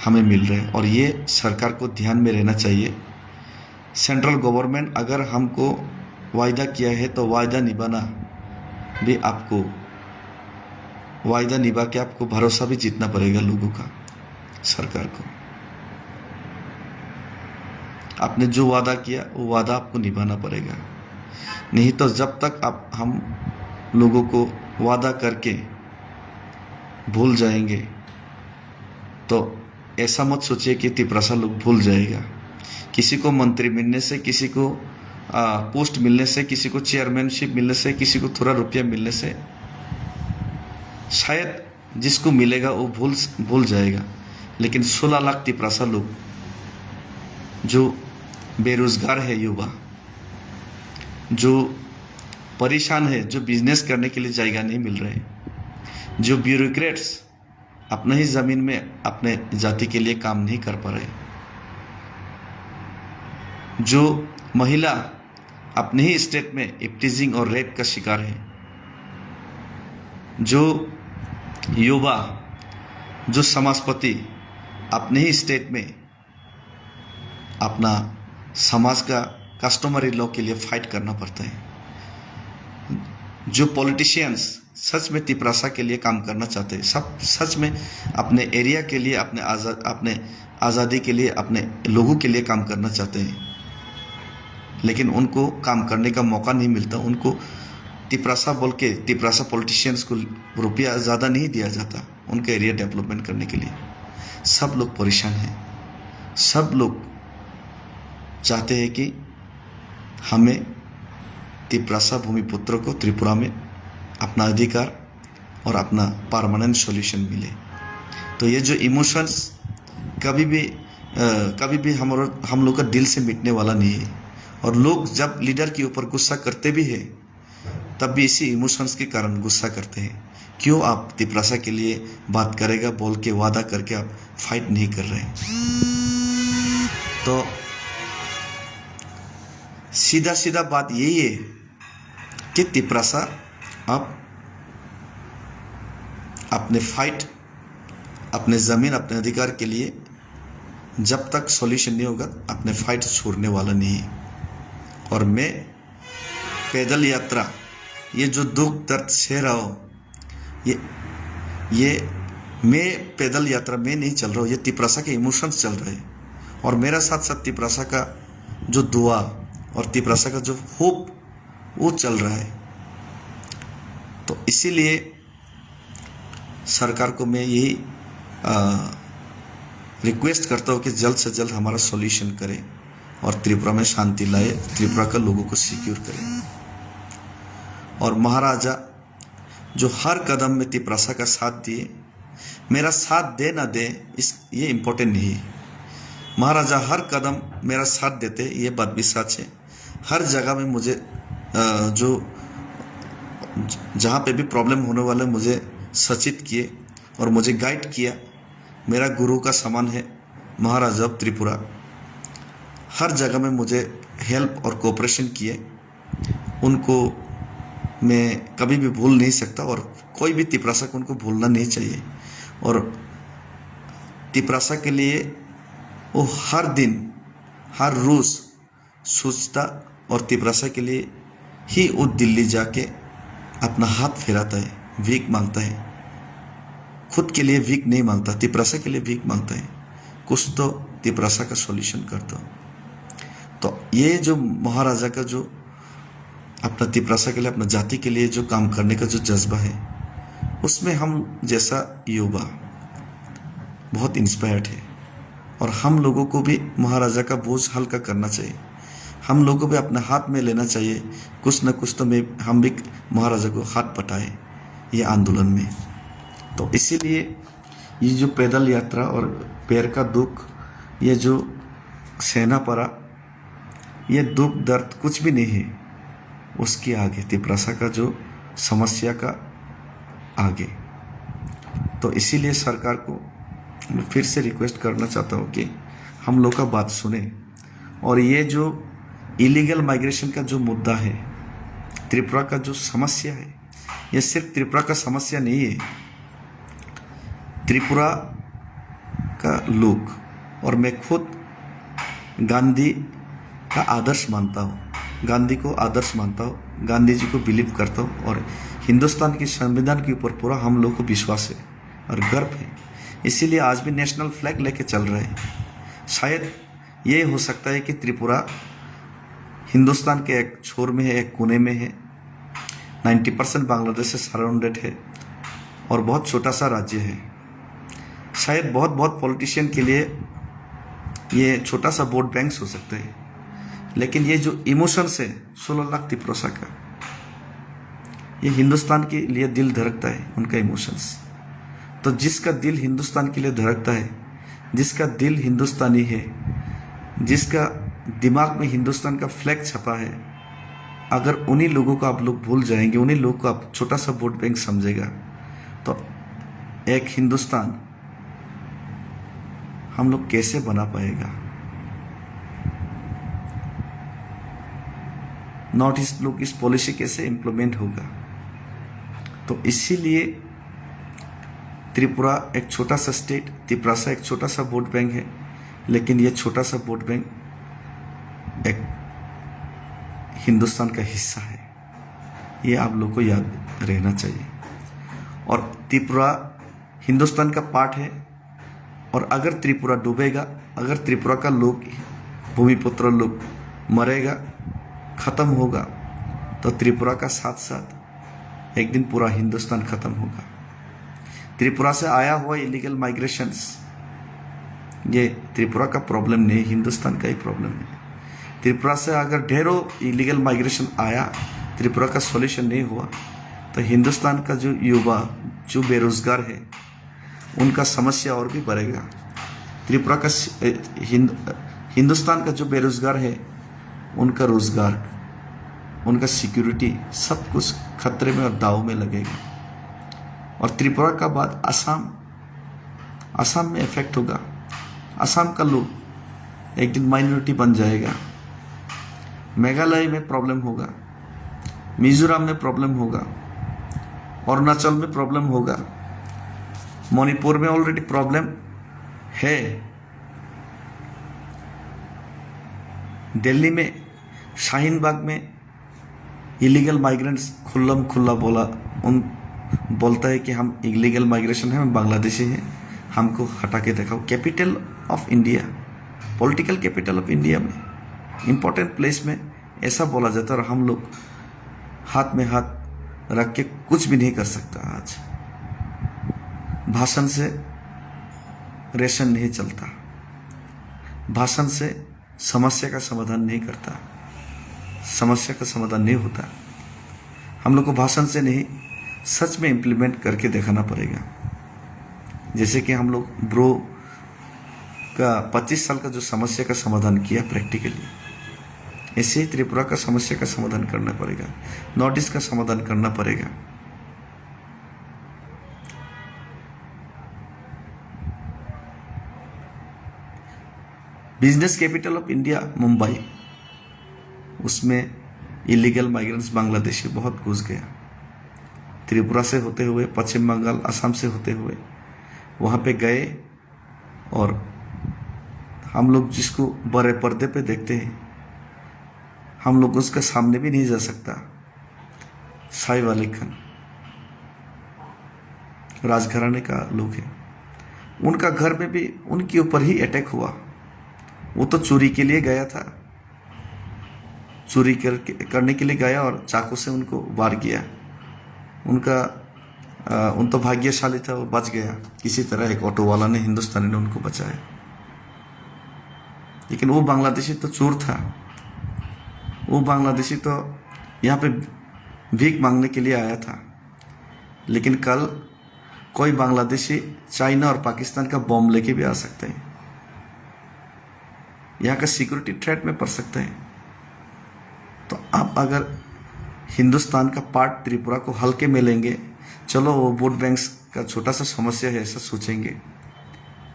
हमें मिल रहे हैं। और ये सरकार को ध्यान में रहना चाहिए। सेंट्रल गवर्नमेंट अगर हमको वायदा किया है तो वायदा निभाना भी, आपको वायदा निभा के आपको भरोसा भी जीतना पड़ेगा लोगों का, सरकार को। आपने जो वादा किया वो वादा आपको निभाना पड़ेगा। नहीं तो जब तक आप हम लोगों को वादा करके भूल जाएंगे तो ऐसा मत सोचिए कि तिपरासा लोग भूल जाएगा। किसी को मंत्री मिलने से, किसी को पोस्ट मिलने से, किसी को चेयरमैनशिप मिलने से, किसी को थोड़ा रुपया मिलने से शायद जिसको मिलेगा वो भूल जाएगा। लेकिन 16 लाख तिपरासा लोग जो बेरोजगार है, युवा जो परेशान है, जो बिजनेस करने के लिए जगह नहीं मिल रहे, जो ब्यूरोक्रेट्स अपने ही ज़मीन में अपने जाति के लिए काम नहीं कर पा रहे, जो महिला अपने ही स्टेट में इप्टीजिंग और रेप का शिकार है, जो युवा, जो समाजपति अपने ही स्टेट में अपना समाज का कस्टमरी लॉ के लिए फाइट करना पड़ता है, जो पॉलिटिशियंस सच में तिपरासा के लिए काम करना चाहते हैं, सब सच में अपने एरिया के लिए, अपने आज़ादी के लिए, अपने लोगों के लिए काम करना चाहते हैं, लेकिन उनको काम करने का मौका नहीं मिलता। उनको तिपरासा बोल के, तिपरासा पॉलिटिशियंस को रुपया ज़्यादा नहीं दिया जाता उनके एरिया डेवलपमेंट करने के लिए। सब लोग परेशान हैं, सब लोग चाहते हैं कि हमें तिपरासा भूमिपुत्र को त्रिपुरा में अपना अधिकार और अपना परमानेंट सॉल्यूशन मिले। तो ये जो इमोशंस कभी भी हम लोग का दिल से मिटने वाला नहीं है। और लोग जब लीडर के ऊपर गुस्सा करते भी हैं तब भी इसी इमोशंस के कारण गुस्सा करते हैं। क्यों आप तिपरासा के लिए बात करेगा बोल के वादा करके आप फाइट नहीं कर रहे हैं? तो सीधा सीधा बात यही है कि तिपरासा आप अपने फाइट, अपने ज़मीन, अपने अधिकार के लिए जब तक सॉल्यूशन नहीं होगा अपने फाइट छोड़ने वाला नहीं है। और मैं पैदल यात्रा, ये जो दुख दर्द सह रहा हूँ, ये मैं पैदल यात्रा में नहीं चल रहा हूँ, ये तिपरासा के इमोशंस चल रहे हैं। और मेरा साथ साथ तिपरासा का जो दुआ और तिपरासा का जो होप वो चल रहा है। तो इसीलिए सरकार को मैं यही रिक्वेस्ट करता हूँ कि जल्द से जल्द हमारा सॉल्यूशन करें और त्रिपुरा में शांति लाए, त्रिपुरा का लोगों को सिक्योर करें। और महाराजा जो हर कदम में तिपरासा का साथ दिए, मेरा साथ दे ना दे ये इम्पोर्टेंट नहीं है। महाराजा हर कदम मेरा साथ देते, ये बात भी सच है। हर जगह में मुझे जो जहाँ पे भी प्रॉब्लम होने वाले मुझे सचेत किए और मुझे गाइड किया। मेरा गुरु का समान है महाराजा ऑफ त्रिपुरा। हर जगह में मुझे हेल्प और कोऑपरेशन किए, उनको मैं कभी भी भूल नहीं सकता और कोई भी तिपरासा को उनको भूलना नहीं चाहिए। और तिपरासा के लिए वो हर दिन हर रोज़ सोचता और तिपरासा के लिए ही वो दिल्ली जाके अपना हाथ फेराता है, भीख मांगता है। खुद के लिए भीख नहीं मांगता, तिपरासा के लिए भीख मांगता है। कुछ तो तिपरासा का सॉल्यूशन करता। तो ये जो महाराजा का जो अपना तिपरासा के लिए, अपना जाति के लिए जो काम करने का जो जज्बा है, उसमें हम जैसा युवा बहुत इंस्पायर्ड है। और हम लोगों को भी महाराजा का बोझ हल्का करना चाहिए। हम लोगों को भी अपने हाथ में लेना चाहिए, कुछ न कुछ तो हम भी महाराजा को हाथ बटाए ये आंदोलन में। तो इसीलिए ये जो पैदल यात्रा और पैर का दुख, ये जो सहना पड़ा, ये दुख दर्द कुछ भी नहीं है उसके आगे, तिपरासा का जो समस्या का आगे। तो इसीलिए सरकार को मैं फिर से रिक्वेस्ट करना चाहता हूँ कि हम लोग का बात सुने। और ये जो इलीगल माइग्रेशन का जो मुद्दा है, त्रिपुरा का जो समस्या है, ये सिर्फ त्रिपुरा का समस्या नहीं है। त्रिपुरा का लोग और मैं खुद गांधी का आदर्श मानता हूँ, गांधी को आदर्श मानता हूँ, गांधी जी को बिलीव करता हूँ। और हिंदुस्तान के संविधान के ऊपर पूरा हम लोग को विश्वास है और गर्व है। इसीलिए आज भी नेशनल फ्लैग लेके चल रहे हैं। शायद ये हो सकता है कि त्रिपुरा हिंदुस्तान के एक छोर में है, एक कोने में है, 90% बांग्लादेश से सराउंडेड है और बहुत छोटा सा राज्य है। शायद बहुत पॉलिटिशियन के लिए ये छोटा सा वोट बैंक हो सकता है, लेकिन ये जो इमोशंस है 16 लाख तिपरासा का, ये हिंदुस्तान के लिए दिल धड़कता है, उनका इमोशंस। तो जिसका दिल हिंदुस्तान के लिए धड़कता है, जिसका दिल हिंदुस्तानी है, जिसका दिमाग में हिंदुस्तान का फ्लैग छपा है, अगर उन्हीं लोगों को आप लोग भूल जाएंगे, उन्हीं लोगों को आप छोटा सा वोट बैंक समझेगा, तो एक हिंदुस्तान हम लोग कैसे बना पाएगा? नॉर्थ ईस्ट लोग इस पॉलिसी कैसे इम्प्लीमेंट होगा? तो इसीलिए त्रिपुरा एक छोटा सा स्टेट, तिपरासा एक छोटा सा वोट बैंक है, लेकिन ये छोटा सा वोट बैंक एक हिंदुस्तान का हिस्सा है। ये आप लोग को याद रहना चाहिए। और त्रिपुरा हिंदुस्तान का पार्ट है। और अगर त्रिपुरा डूबेगा, अगर त्रिपुरा का लोग, भूमिपुत्र लोग मरेगा, ख़त्म होगा, तो त्रिपुरा का साथ साथ एक दिन पूरा हिंदुस्तान ख़त्म होगा। त्रिपुरा से आया हुआ इलीगल माइग्रेशंस, ये त्रिपुरा का प्रॉब्लम नहीं, हिंदुस्तान का ही प्रॉब्लम है। त्रिपुरा से अगर ढेरों इलीगल माइग्रेशन आया, त्रिपुरा का सॉल्यूशन नहीं हुआ, तो हिंदुस्तान का जो युवा, जो बेरोजगार है, उनका समस्या और भी बढ़ेगा। त्रिपुरा का हिंदुस्तान का जो बेरोजगार है, उनका रोजगार, उनका सिक्योरिटी, सब कुछ खतरे में और दाव में लगेगा। और त्रिपुरा का बाद असम में इफेक्ट होगा। असम का लोग एक दिन माइनॉरिटी बन जाएगा। मेघालय में प्रॉब्लम होगा, मिजोरम में प्रॉब्लम होगा, अरुणाचल में प्रॉब्लम होगा, मणिपुर में ऑलरेडी प्रॉब्लम है, दिल्ली में शाहीन बाग में इलीगल माइग्रेंट्स खुल्ला बोलता है कि हम इलीगल माइग्रेशन है, हम बांग्लादेशी हैं, हमको हटा के दिखाओ। Capital of India, political capital of India में, इम्पोर्टेंट प्लेस में ऐसा बोला जाता है, और हम लोग हाथ में हाथ रख के कुछ भी नहीं कर सकता। आज भाषण से रेशन नहीं चलता, भाषण से समस्या का समाधान नहीं करता, समस्या का समाधान नहीं होता। हम लोग को भाषण से नहीं, सच में इम्प्लीमेंट करके दिखाना पड़ेगा। जैसे कि हम लोग ब्रो का 25 साल का जो समस्या का समाधान किया प्रैक्टिकली, ऐसे ही त्रिपुरा का समस्या का समाधान करना पड़ेगा, नॉर्थ ईस्ट का समाधान करना पड़ेगा। Business capital of India Mumbai, उसमें इलीगल माइग्रेंट्स बांग्लादेशी बहुत घुस गया। त्रिपुरा से होते हुए, पश्चिम बंगाल, असम से होते हुए वहाँ पे गए, और हम लोग जिसको बड़े पर्दे पे देखते हैं, हम लोग उसका सामने भी नहीं जा सकता। साइफ अली खान राजघराने का लोग हैं, उनका घर में भी उनके ऊपर ही अटैक हुआ। वो तो चोरी के लिए गया था, चोरी करने के लिए गया और चाकू से उनको वार किया। उन तो भाग्यशाली था, वो बच गया किसी तरह। एक ऑटो वाला ने, हिंदुस्तानी ने उनको बचाया। लेकिन वो बांग्लादेशी तो चोर था, वो बांग्लादेशी तो यहाँ पे भीख मांगने के लिए आया था। लेकिन कल कोई बांग्लादेशी चाइना और पाकिस्तान का बॉम्ब लेके भी आ सकते हैं, यहाँ का सिक्योरिटी थ्रेट में पड़ सकते हैं। तो आप अगर हिंदुस्तान का पार्ट त्रिपुरा को हल्के में लेंगे, चलो वो वोट बैंक्स का छोटा सा समस्या है ऐसा सोचेंगे,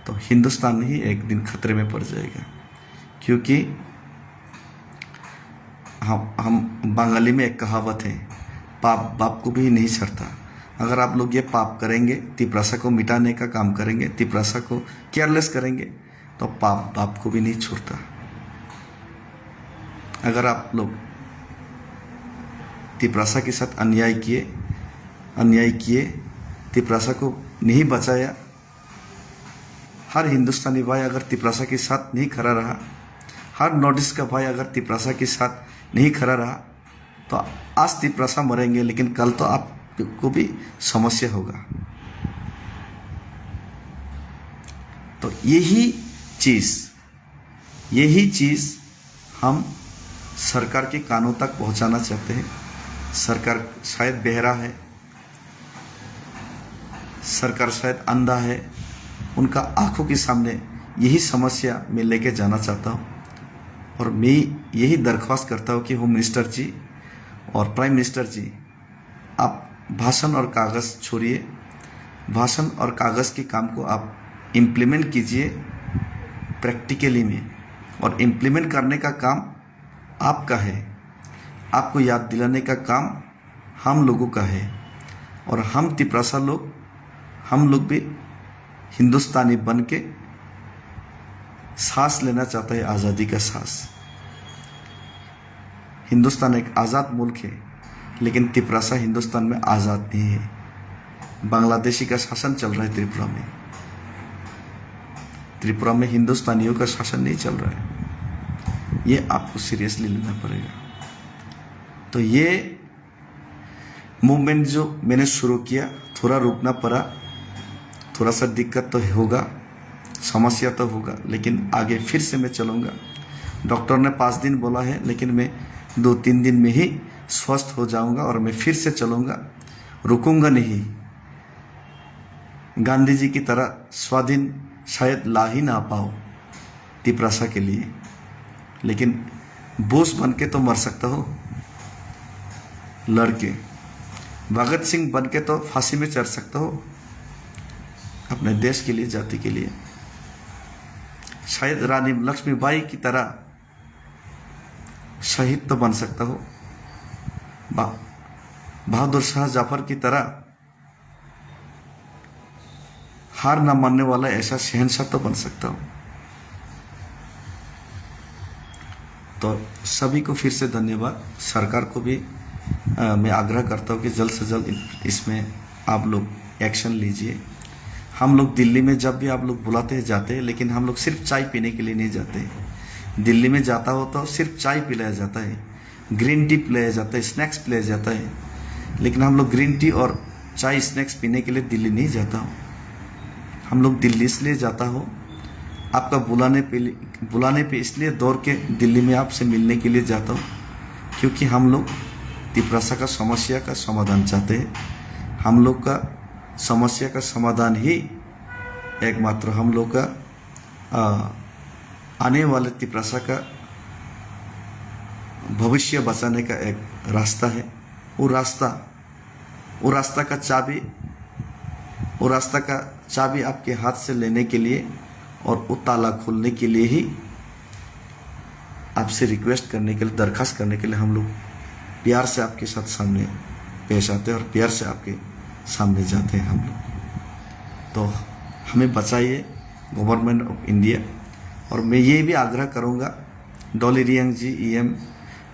तो हिंदुस्तान ही एक दिन खतरे में पड़ जाएगा। क्योंकि हम बंगाली में एक कहावत है, पाप बाप को भी नहीं छड़ता। अगर आप लोग ये पाप करेंगे, तिपरासा को मिटाने का काम करेंगे, तिपरासा को केयरलेस करेंगे, तो पाप बाप को भी नहीं छोड़ता। अगर आप लोग तिपरासा के साथ अन्याय किए, तिपरासा को नहीं बचाया, हर हिंदुस्तानी भाई अगर तिपरासा के साथ नहीं खड़ा रहा, हर नॉर्थ ईस्ट का भाई अगर तिपरासा के साथ नहीं खड़ा रहा, तो आज तिपरासा मरेंगे, लेकिन कल तो आपको भी समस्या होगा। तो यही चीज हम सरकार के कानों तक पहुंचाना चाहते हैं। सरकार शायद बहरा है, सरकार शायद अंधा है, उनका आंखों के सामने यही समस्या मैं लेके जाना चाहता हूँ। और मैं यही दरख्वास्त करता हूँ कि होम मिनिस्टर जी और प्राइम मिनिस्टर जी, आप भाषण और कागज़ छोड़िए, भाषण और कागज़ के काम को आप इम्प्लीमेंट कीजिए प्रैक्टिकली में। और इम्प्लीमेंट करने का काम आपका है, आपको याद दिलाने का काम हम लोगों का है। और हम तिपरासा लोग, हम लोग भी हिंदुस्तानी बन के सांस लेना चाहता है, आज़ादी का सांस। हिंदुस्तान एक आज़ाद मुल्क है, लेकिन तिपरासा हिंदुस्तान में आज़ाद नहीं है। बांग्लादेशी का शासन चल रहा है त्रिपुरा में, त्रिपुरा में हिंदुस्तानियों का शासन नहीं चल रहा है। ये आपको सीरियसली लेना पड़ेगा। तो ये मूवमेंट जो मैंने शुरू किया, थोड़ा रुकना पड़ा, थोड़ा सा दिक्कत तो होगा, समस्या तो होगा, लेकिन आगे फिर से मैं चलूँगा। डॉक्टर ने 5 दिन बोला है, लेकिन मैं 2-3 दिन में ही स्वस्थ हो जाऊंगा और मैं फिर से चलूँगा, रुकूंगा नहीं। गांधी जी की तरह स्वाधीन शायद ला ही ना पाओ तिपरासा के लिए, लेकिन बोस बन के तो मर सकता हो लड़के। भगत सिंह बन के तो फांसी में चढ़ सकता हो अपने देश के लिए, जाति के लिए। शायद रानी लक्ष्मीबाई की तरह शहीद तो बन सकता हो, बहादुर शाह जाफर की तरह हार न मानने वाला ऐसा शहंशाह तो बन सकता हो। तो सभी को फिर से धन्यवाद। सरकार को भी मैं आग्रह करता हूँ कि जल्द से जल्द इसमें आप लोग एक्शन लीजिए। हम लोग दिल्ली में जब भी आप लोग बुलाते हैं जाते हैं, लेकिन हम लोग सिर्फ चाय पीने के लिए नहीं जाते। दिल्ली में जाता हो तो सिर्फ चाय पिलाया जाता है, ग्रीन टी पिलाया जाता है, स्नैक्स पिलाया जाता है, लेकिन हम लोग ग्रीन टी और चाय स्नैक्स पीने के लिए दिल्ली नहीं जाता हूँ। हम लोग दिल्ली इसलिए जाता हो, आपका बुलाने पे इसलिए दौड़ के दिल्ली में आपसे मिलने के लिए जाता हूँ, क्योंकि हम लोग तिपरासा का समस्या का समाधान चाहते हैं। हम लोग का समस्या का समाधान ही एकमात्र हम लोग का आने वाले तिप्रासा का भविष्य बचाने का एक रास्ता है। वो रास्ता का चाबी आपके हाथ से लेने के लिए और वो ताला खोलने के लिए ही आपसे रिक्वेस्ट करने के लिए, दरखास्त करने के लिए हम लोग प्यार से आपके साथ सामने पेश आते हैं और प्यार से आपके सामने जाते हैं हम लोग। तो हमें बचाइए गवर्नमेंट ऑफ इंडिया। और मैं ये भी आग्रह करूँगा, डॉली रियांग जी ईएम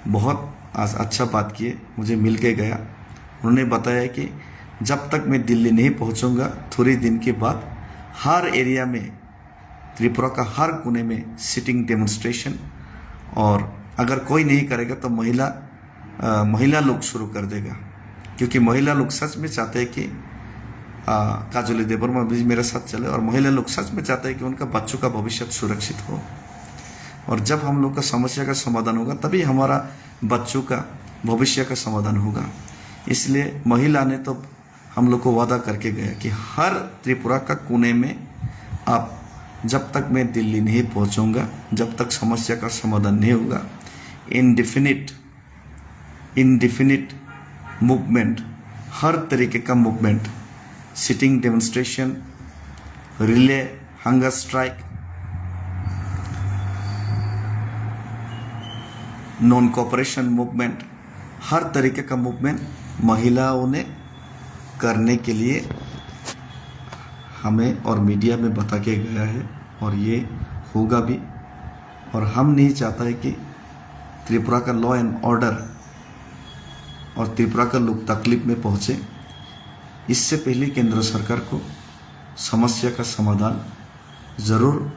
बहुत अच्छा बात किए, मुझे मिल के गया। उन्होंने बताया कि जब तक मैं दिल्ली नहीं पहुंचूंगा, थोड़े दिन के बाद हर एरिया में, त्रिपुरा का हर कोने में सिटिंग डेमोन्स्ट्रेशन, और अगर कोई नहीं करेगा तो महिला लोग शुरू कर देगा, क्योंकि महिला लोग सच में चाहते हैं कि काजोली देबर्मा भी मेरे साथ चले, और महिला लोग सच में चाहते हैं कि उनका बच्चों का भविष्य सुरक्षित हो। और जब हम लोग का समस्या का समाधान होगा तभी हमारा बच्चों का भविष्य का समाधान होगा। इसलिए महिला ने तो हम लोग को वादा करके गया कि हर त्रिपुरा का कोने में आप, जब तक मैं दिल्ली नहीं पहुंचूंगा, जब तक समस्या का समाधान नहीं होगा, इनडिफिनिट मूवमेंट, हर तरीके का movement, sitting demonstration, relay, hunger strike, non cooperation movement, हर तरीके का मूवमेंट महिलाओं ने करने के लिए हमें और मीडिया में बता के गया है, और ये होगा भी। और हम नहीं चाहता है कि त्रिपुरा का लॉ एंड ऑर्डर और त्रिपुरा का लोग तकलीफ में पहुंचे। इससे पहले केंद्र सरकार को समस्या का समाधान ज़रूर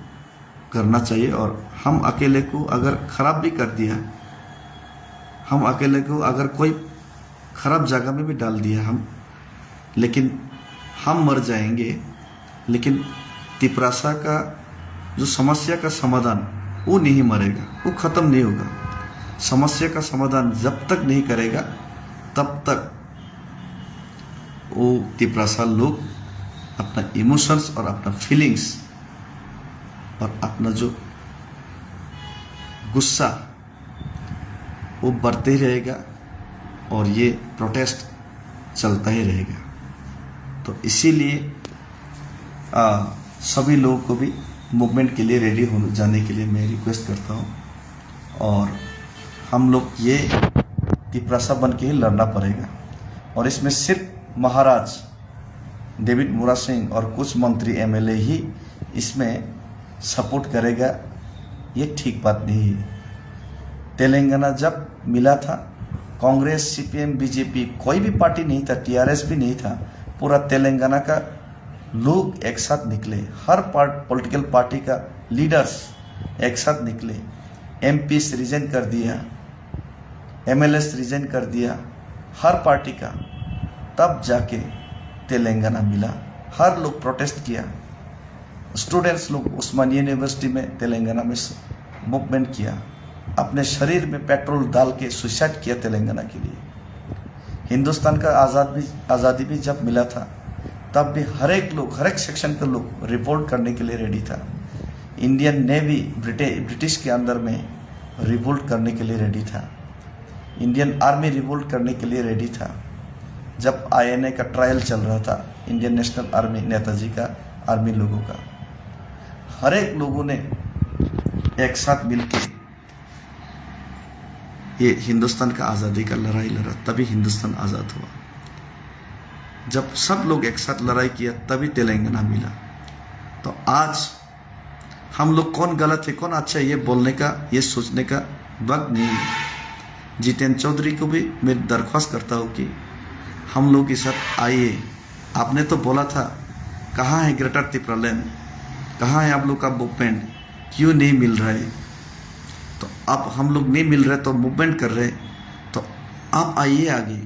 करना चाहिए। और हम अकेले को अगर खराब भी कर दिया, हम अकेले को अगर कोई खराब जगह में भी डाल दिया लेकिन हम मर जाएंगे, लेकिन तिप्रासा का जो समस्या का समाधान वो नहीं मरेगा, वो ख़त्म नहीं होगा। समस्या का समाधान जब तक नहीं करेगा तब तक वो तिप्रासा लोग अपना इमोशंस और अपना फीलिंग्स और अपना जो गुस्सा वो बढ़ते ही रहेगा, और ये प्रोटेस्ट चलता ही रहेगा। तो इसीलिए सभी लोगों को भी मूवमेंट के लिए रेडी हो जाने के लिए मैं रिक्वेस्ट करता हूँ। और हम लोग ये तिप्रासा बन के ही लड़ना पड़ेगा। और इसमें सिर्फ महाराज डेविड मुरा सिंह और कुछ मंत्री एमएलए ही इसमें सपोर्ट करेगा, ये ठीक बात नहीं है। तेलंगाना जब मिला था, कांग्रेस, सीपीएम, बीजेपी कोई भी पार्टी नहीं था, टीआरएस भी नहीं था, पूरा तेलंगाना का लोग एक साथ निकले, हर पॉलिटिकल पार्टी का लीडर्स एक साथ निकले, एमपीस रिजाइन कर दिया, एमएलएस रिजाइन कर दिया, हर पार्टी का, तब जाके तेलंगाना मिला। हर लोग प्रोटेस्ट किया, स्टूडेंट्स लोग उस्मानिया यूनिवर्सिटी में तेलंगाना में मूवमेंट किया, अपने शरीर में पेट्रोल डाल के सुसाइड किया तेलंगाना के लिए। हिंदुस्तान का आज़ादी भी जब मिला था तब भी हर एक सेक्शन के लोग रिवोल्ट करने के लिए रेडी था। इंडियन नेवी ब्रिटिश के अंदर में रिवोल्ट करने के लिए रेडी था, इंडियन आर्मी रिवोल्ट करने के लिए रेडी था। जब आईएनए का ट्रायल चल रहा था, इंडियन नेशनल आर्मी, नेताजी का आर्मी लोगों का, हर एक लोगों ने एक साथ मिलकर ये हिंदुस्तान का आज़ादी का लड़ाई लड़ा, तभी हिंदुस्तान आज़ाद हुआ। जब सब लोग एक साथ लड़ाई किया तभी तेलंगाना मिला। तो आज हम लोग कौन गलत है कौन अच्छा है ये बोलने का, ये सोचने का वक्त नहीं है। जितेंद्र चौधरी को भी मैं दरख्वास्त करता हूँ कि हम लोग के साथ आइए। आपने तो बोला था कहाँ है ग्रेटर त्रिपुरा लैंड, कहाँ है आप लोग का मूवमेंट, क्यों नहीं मिल रहा है? तो अब हम लोग नहीं मिल रहे तो मूवमेंट कर रहे, तो आप आइए आगे।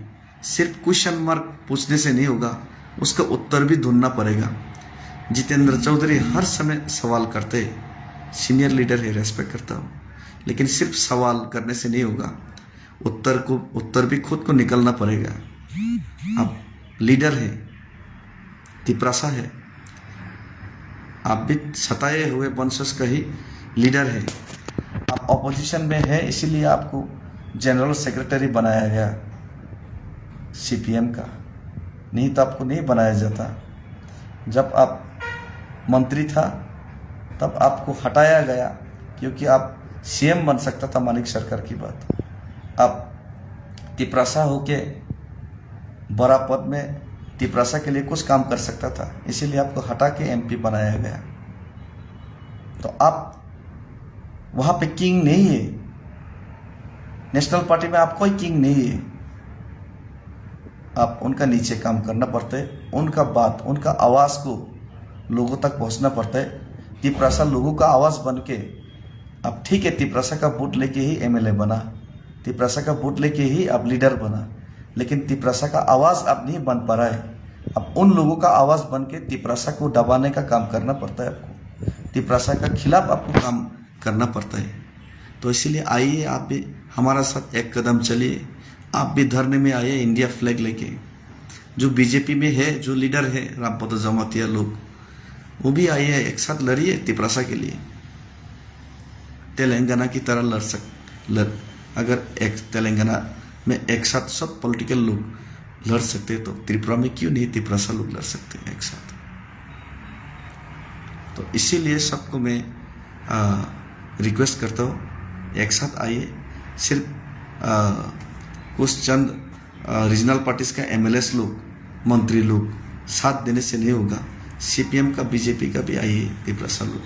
सिर्फ क्वेश्चन मार्क पूछने से नहीं होगा, उसका उत्तर भी ढूंढना पड़ेगा। जितेंद्र चौधरी हर समय सवाल करते, सीनियर लीडर है, रेस्पेक्ट करता हूँ, लेकिन सिर्फ सवाल करने से नहीं होगा, उत्तर भी खुद को निकलना पड़ेगा। अब लीडर है, तिप्रासा है, आप भी सताए हुए वंशज का ही लीडर है। आप ऑपोजिशन में है, इसीलिए आपको जनरल सेक्रेटरी बनाया गया सीपीएम का, नहीं तो आपको नहीं बनाया जाता। जब आप मंत्री था तब आपको हटाया गया क्योंकि आप सीएम बन सकता था मानिक सरकार की बात। आप तिपरासा होके बड़ा पद में तिपरासा के लिए कुछ काम कर सकता था, इसीलिए आपको हटा के एमपी बनाया गया। तो आप वहां पे किंग नहीं है, नेशनल पार्टी में आप कोई किंग नहीं है। आप उनका नीचे काम करना पड़ता है, उनका बात, उनका आवाज़ को लोगों तक पहुंचना पड़ता है। तिपरासा लोगों का आवाज़ बन के, अब ठीक है तिपरासा का वोट लेके ही एमएलए बना, तिपरासा का वोट लेके ही अब लीडर बना, लेकिन तिपरासा का आवाज़ अब नहीं बन पा रहा है। अब उन लोगों का आवाज़ बन के तिपरासा को दबाने का काम करना पड़ता है आपको, तिपरासा का खिलाफ आपको काम करना पड़ता है। तो इसीलिए आइए, आप भी हमारा साथ एक कदम चलिए। आप भी धरने में आइए इंडिया फ्लैग लेके। जो बीजेपी में है, जो लीडर है रामपद जमातिया लोग, वो भी आइए, एक साथ लड़िए तिपरासा के लिए। तेलंगाना की तरह अगर एक तेलंगाना में एक साथ सब पॉलिटिकल लोग लड़ सकते हैं तो त्रिपुरा में क्यों नहीं तिपरासा लोग लड़ सकते हैं एक साथ। तो इसीलिए सबको मैं रिक्वेस्ट करता हूँ, एक साथ आइए। सिर्फ कुछ चंद रीजनल पार्टीज का एमएलएस लोग, मंत्री लोग साथ देने से नहीं होगा। सीपीएम का, बीजेपी का भी आइए, तिपरासा लोग,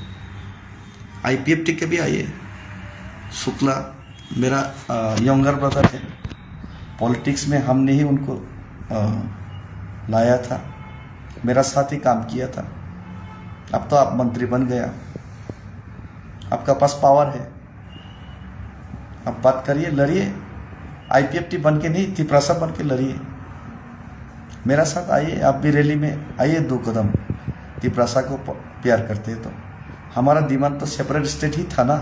आईपीएफटी के भी आइए। शुक्ला मेरा यंगर ब्रदर है, पॉलिटिक्स में हमने ही उनको लाया था, मेरा साथ ही काम किया था। अब तो आप मंत्री बन गया, आपका पास पावर है, अब बात करिए, लड़िए। आईपीएफटी बन के नहीं, तिपरासा बन के लड़िए। मेरा साथ आइए, आप भी रैली में आइए, 2 कदम। तिपरासा को प्यार करते हैं तो हमारा डिमांड तो सेपरेट स्टेट ही था ना,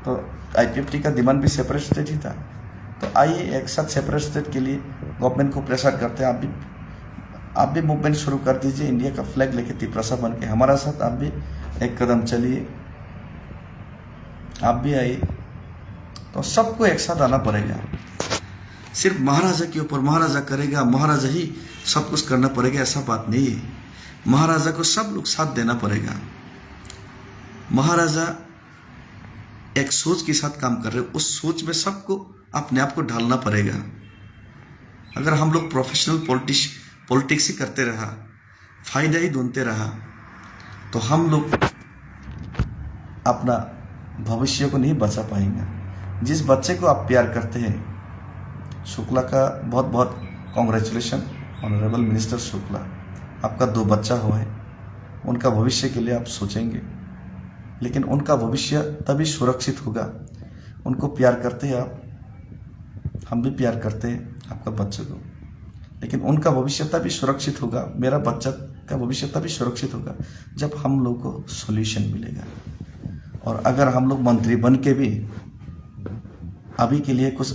तो आईपीएफटी का डिमांड भी सेपरेट स्टेट ही था। तो आइए एक साथ सेपरेट स्टेट के लिए गवर्नमेंट को प्रेशर करते हैं। आप भी मूवमेंट शुरू कर दीजिए, इंडिया का फ्लैग लेके तिपरासा बन के हमारा साथ आप भी एक कदम चलिए। आप भी आइए, तो सबको एक साथ आना पड़ेगा। सिर्फ महाराजा के ऊपर महाराजा करेगा, महाराजा ही सब कुछ करना पड़ेगा, ऐसा बात नहीं है। महाराजा को सब लोग साथ देना पड़ेगा। महाराजा एक सोच के साथ काम कर रहे हो, उस सोच में सबको अपने आप को ढालना पड़ेगा। अगर हम लोग प्रोफेशनल पॉलिटिक्स ही करते रहा, फायदा ही ढूंढते रहा, तो हम लोग अपना भविष्य को नहीं बचा पाएंगे। जिस बच्चे को आप प्यार करते हैं, शुक्ला का बहुत बहुत कॉन्ग्रेचुलेशन, ऑनरेबल मिनिस्टर शुक्ला, आपका 2 बच्चा हुआ है, उनका भविष्य के लिए आप सोचेंगे, लेकिन उनका भविष्य तभी सुरक्षित होगा। उनको प्यार करते हैं आप, हम भी प्यार करते हैं आपका बच्चे को, लेकिन उनका भविष्य तभी सुरक्षित होगा, मेरा बच्चा का भविष्य तभी सुरक्षित होगा जब हम लोग को सॉल्यूशन मिलेगा। और अगर हम लोग मंत्री बन के भी अभी के लिए कुछ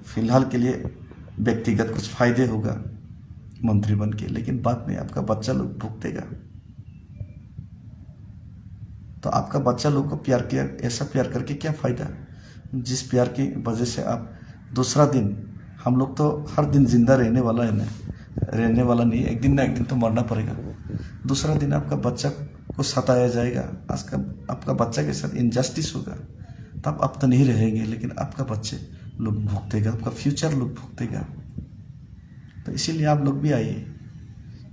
फिलहाल के लिए व्यक्तिगत कुछ फायदे होगा मंत्री बन के, लेकिन बाद में आपका बच्चा लोग भुगतेगा। तो आपका बच्चा लोग को प्यार किया, ऐसा प्यार करके क्या फ़ायदा, जिस प्यार की वजह से आप दूसरा दिन, हम लोग तो हर दिन जिंदा रहने वाला है ना, रहने वाला नहीं, एक दिन ना एक दिन तो मरना पड़ेगा। दूसरा दिन आपका बच्चा को सताया जाएगा, आपका बच्चा के साथ इनजस्टिस होगा, तब आप तो नहीं रहेंगे, लेकिन आपका बच्चे लोग भुगतेगा, आपका फ्यूचर लोग भुगतेगा। तो इसीलिए आप लोग भी आइए,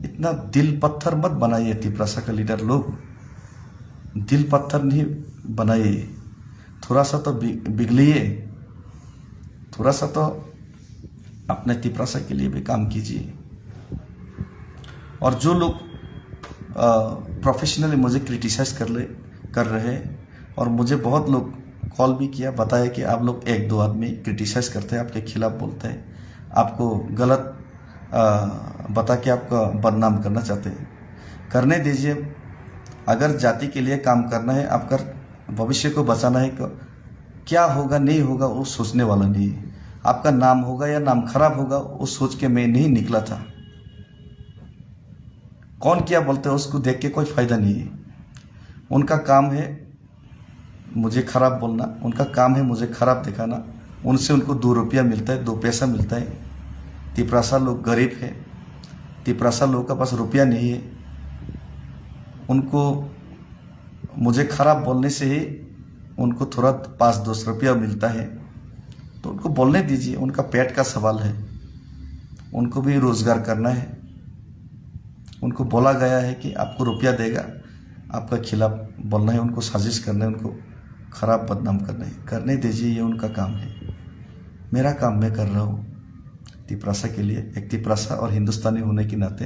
इतना दिल पत्थर मत बनाइए। तिपरासा का लीडर लोग दिल पत्थर नहीं बनाइए, थोड़ा सा तो बिगड़िए, थोड़ा सा तो अपने तिपरासा के लिए भी काम कीजिए। और जो लोग प्रोफेशनली मुझे क्रिटिसाइज कर रहे हैं, और मुझे बहुत लोग कॉल भी किया, बताया कि आप लोग 1-2 आदमी क्रिटिसाइज करते हैं, आपके खिलाफ बोलते हैं, आपको गलत बता के आपका बदनाम करना चाहते हैं। करने दीजिए, अगर जाति के लिए काम करना है, आपका भविष्य को बचाना है, क्या होगा नहीं होगा वो सोचने वाला नहीं है। आपका नाम होगा या नाम खराब होगा वो सोच के मैं नहीं निकला था। कौन क्या बोलते हैं उसको देख के कोई फायदा नहीं है। उनका काम है मुझे खराब बोलना, उनका काम है मुझे खराब दिखाना। उनसे उनको 2 रुपया मिलता है, 2 पैसा मिलता है। तिपरासा लोग गरीब है, तिपरासा लोगों के पास रुपया नहीं है। उनको मुझे खराब बोलने से ही उनको थोड़ा 5-10 रुपया मिलता है, तो उनको बोलने दीजिए। उनका पेट का सवाल है, उनको भी रोजगार करना है। उनको बोला गया है कि आपको रुपया देगा, आपका खिलाफ बोलना है, उनको साजिश करना है, उनको खराब बदनाम करना है। करने दीजिए, ये उनका काम है। मेरा काम मैं कर रहा हूँ तिपरासा के लिए। एक तिपरासा और हिंदुस्तानी होने के नाते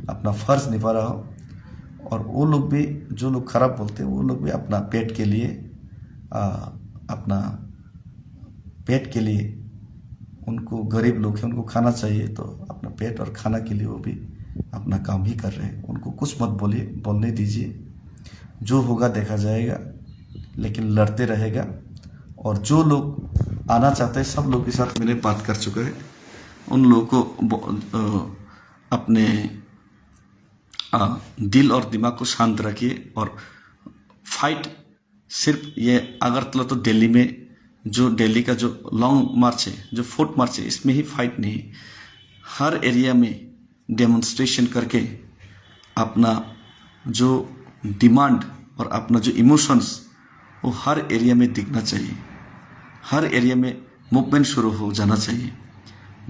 अपना फर्ज निभा रहा हूँ। और वो लोग भी, जो लोग खराब बोलते हैं, वो लोग भी अपना पेट के लिए, अपना पेट के लिए, उनको गरीब लोग हैं, उनको खाना चाहिए, तो अपना पेट और खाना के लिए वो भी अपना काम ही कर रहे हैं। उनको कुछ मत बोलिए, बोलने दीजिए। जो होगा देखा जाएगा, लेकिन लड़ते रहेगा। और जो लोग आना चाहते हैं, सब लोग के साथ मैंने बात कर चुका है। उन लोगों को अपने दिल और दिमाग को शांत रखिए। और फाइट सिर्फ ये अगरतला तो दिल्ली में, जो दिल्ली का जो लॉन्ग मार्च है, जो फोर्ट मार्च है, इसमें ही फाइट नहीं। हर एरिया में डेमोन्स्ट्रेशन करके अपना जो डिमांड और अपना जो इमोशंस, वो हर एरिया में दिखना चाहिए। हर एरिया में मूवमेंट शुरू हो जाना चाहिए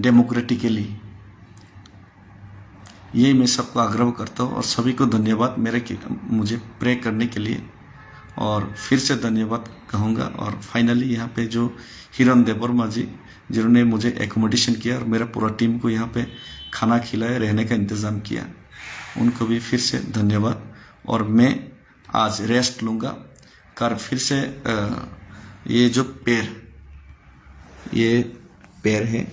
डेमोक्रेटिकली। ये मैं सबको आग्रह करता हूँ। और सभी को धन्यवाद मुझे प्रे करने के लिए। और फिर से धन्यवाद कहूँगा। और फाइनली यहाँ पे जो हिरन देवर्मा जी, जिन्होंने मुझे एकोमोडेशन किया और मेरा पूरा टीम को यहाँ पे खाना खिलाया, रहने का इंतज़ाम किया, उनको भी फिर से धन्यवाद। और मैं आज रेस्ट लूँगा। कर फिर से ये जो पैर है,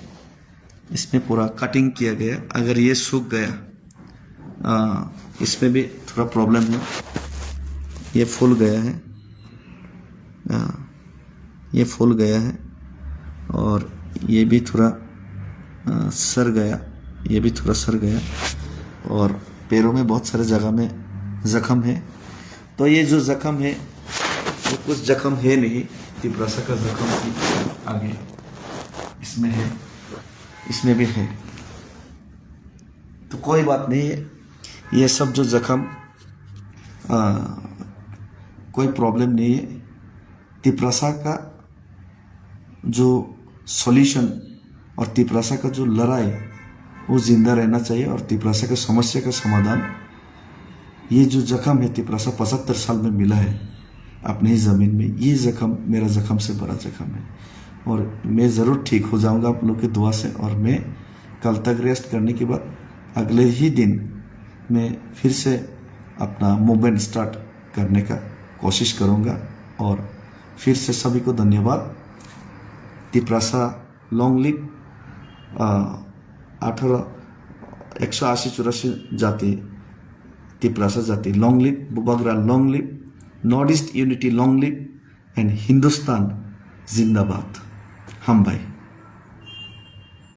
इसमें पूरा कटिंग किया गया। अगर ये सूख गया, इसमें भी थोड़ा प्रॉब्लम है। ये फूल गया है, ये फूल गया है। और ये भी थोड़ा सर गया, ये भी थोड़ा सर गया। और पैरों में बहुत सारे जगह में जख्म है। तो ये जो जख्म है, वो कुछ जख्म है नहीं, तिपरासा का जख्म की आगे इसमें है, इसमें भी है। तो कोई बात नहीं है। ये सब जो जख्म, कोई प्रॉब्लम नहीं है। तिपरासा का जो सॉल्यूशन और तिपरासा का जो लड़ाई, वो जिंदा रहना चाहिए। और तिपरासा का समस्या का समाधान, ये जो जख्म है तिपरासा 75 साल में मिला है अपनी ही ज़मीन में, ये जख्म मेरा जख्म से बड़ा जख्म है। और मैं ज़रूर ठीक हो जाऊंगा आप लोग की दुआ से। और मैं कल तक रेस्ट करने के बाद अगले ही दिन मैं फिर से अपना मूवमेंट स्टार्ट करने का कोशिश करूंगा। और फिर से सभी को धन्यवाद। तिपरासा लॉन्ग लिव, 180-84 जाति तिपरासा जाति long live, Bubagra long live, north east unity long live, and Hindustan जिंदाबाद। हम भाई।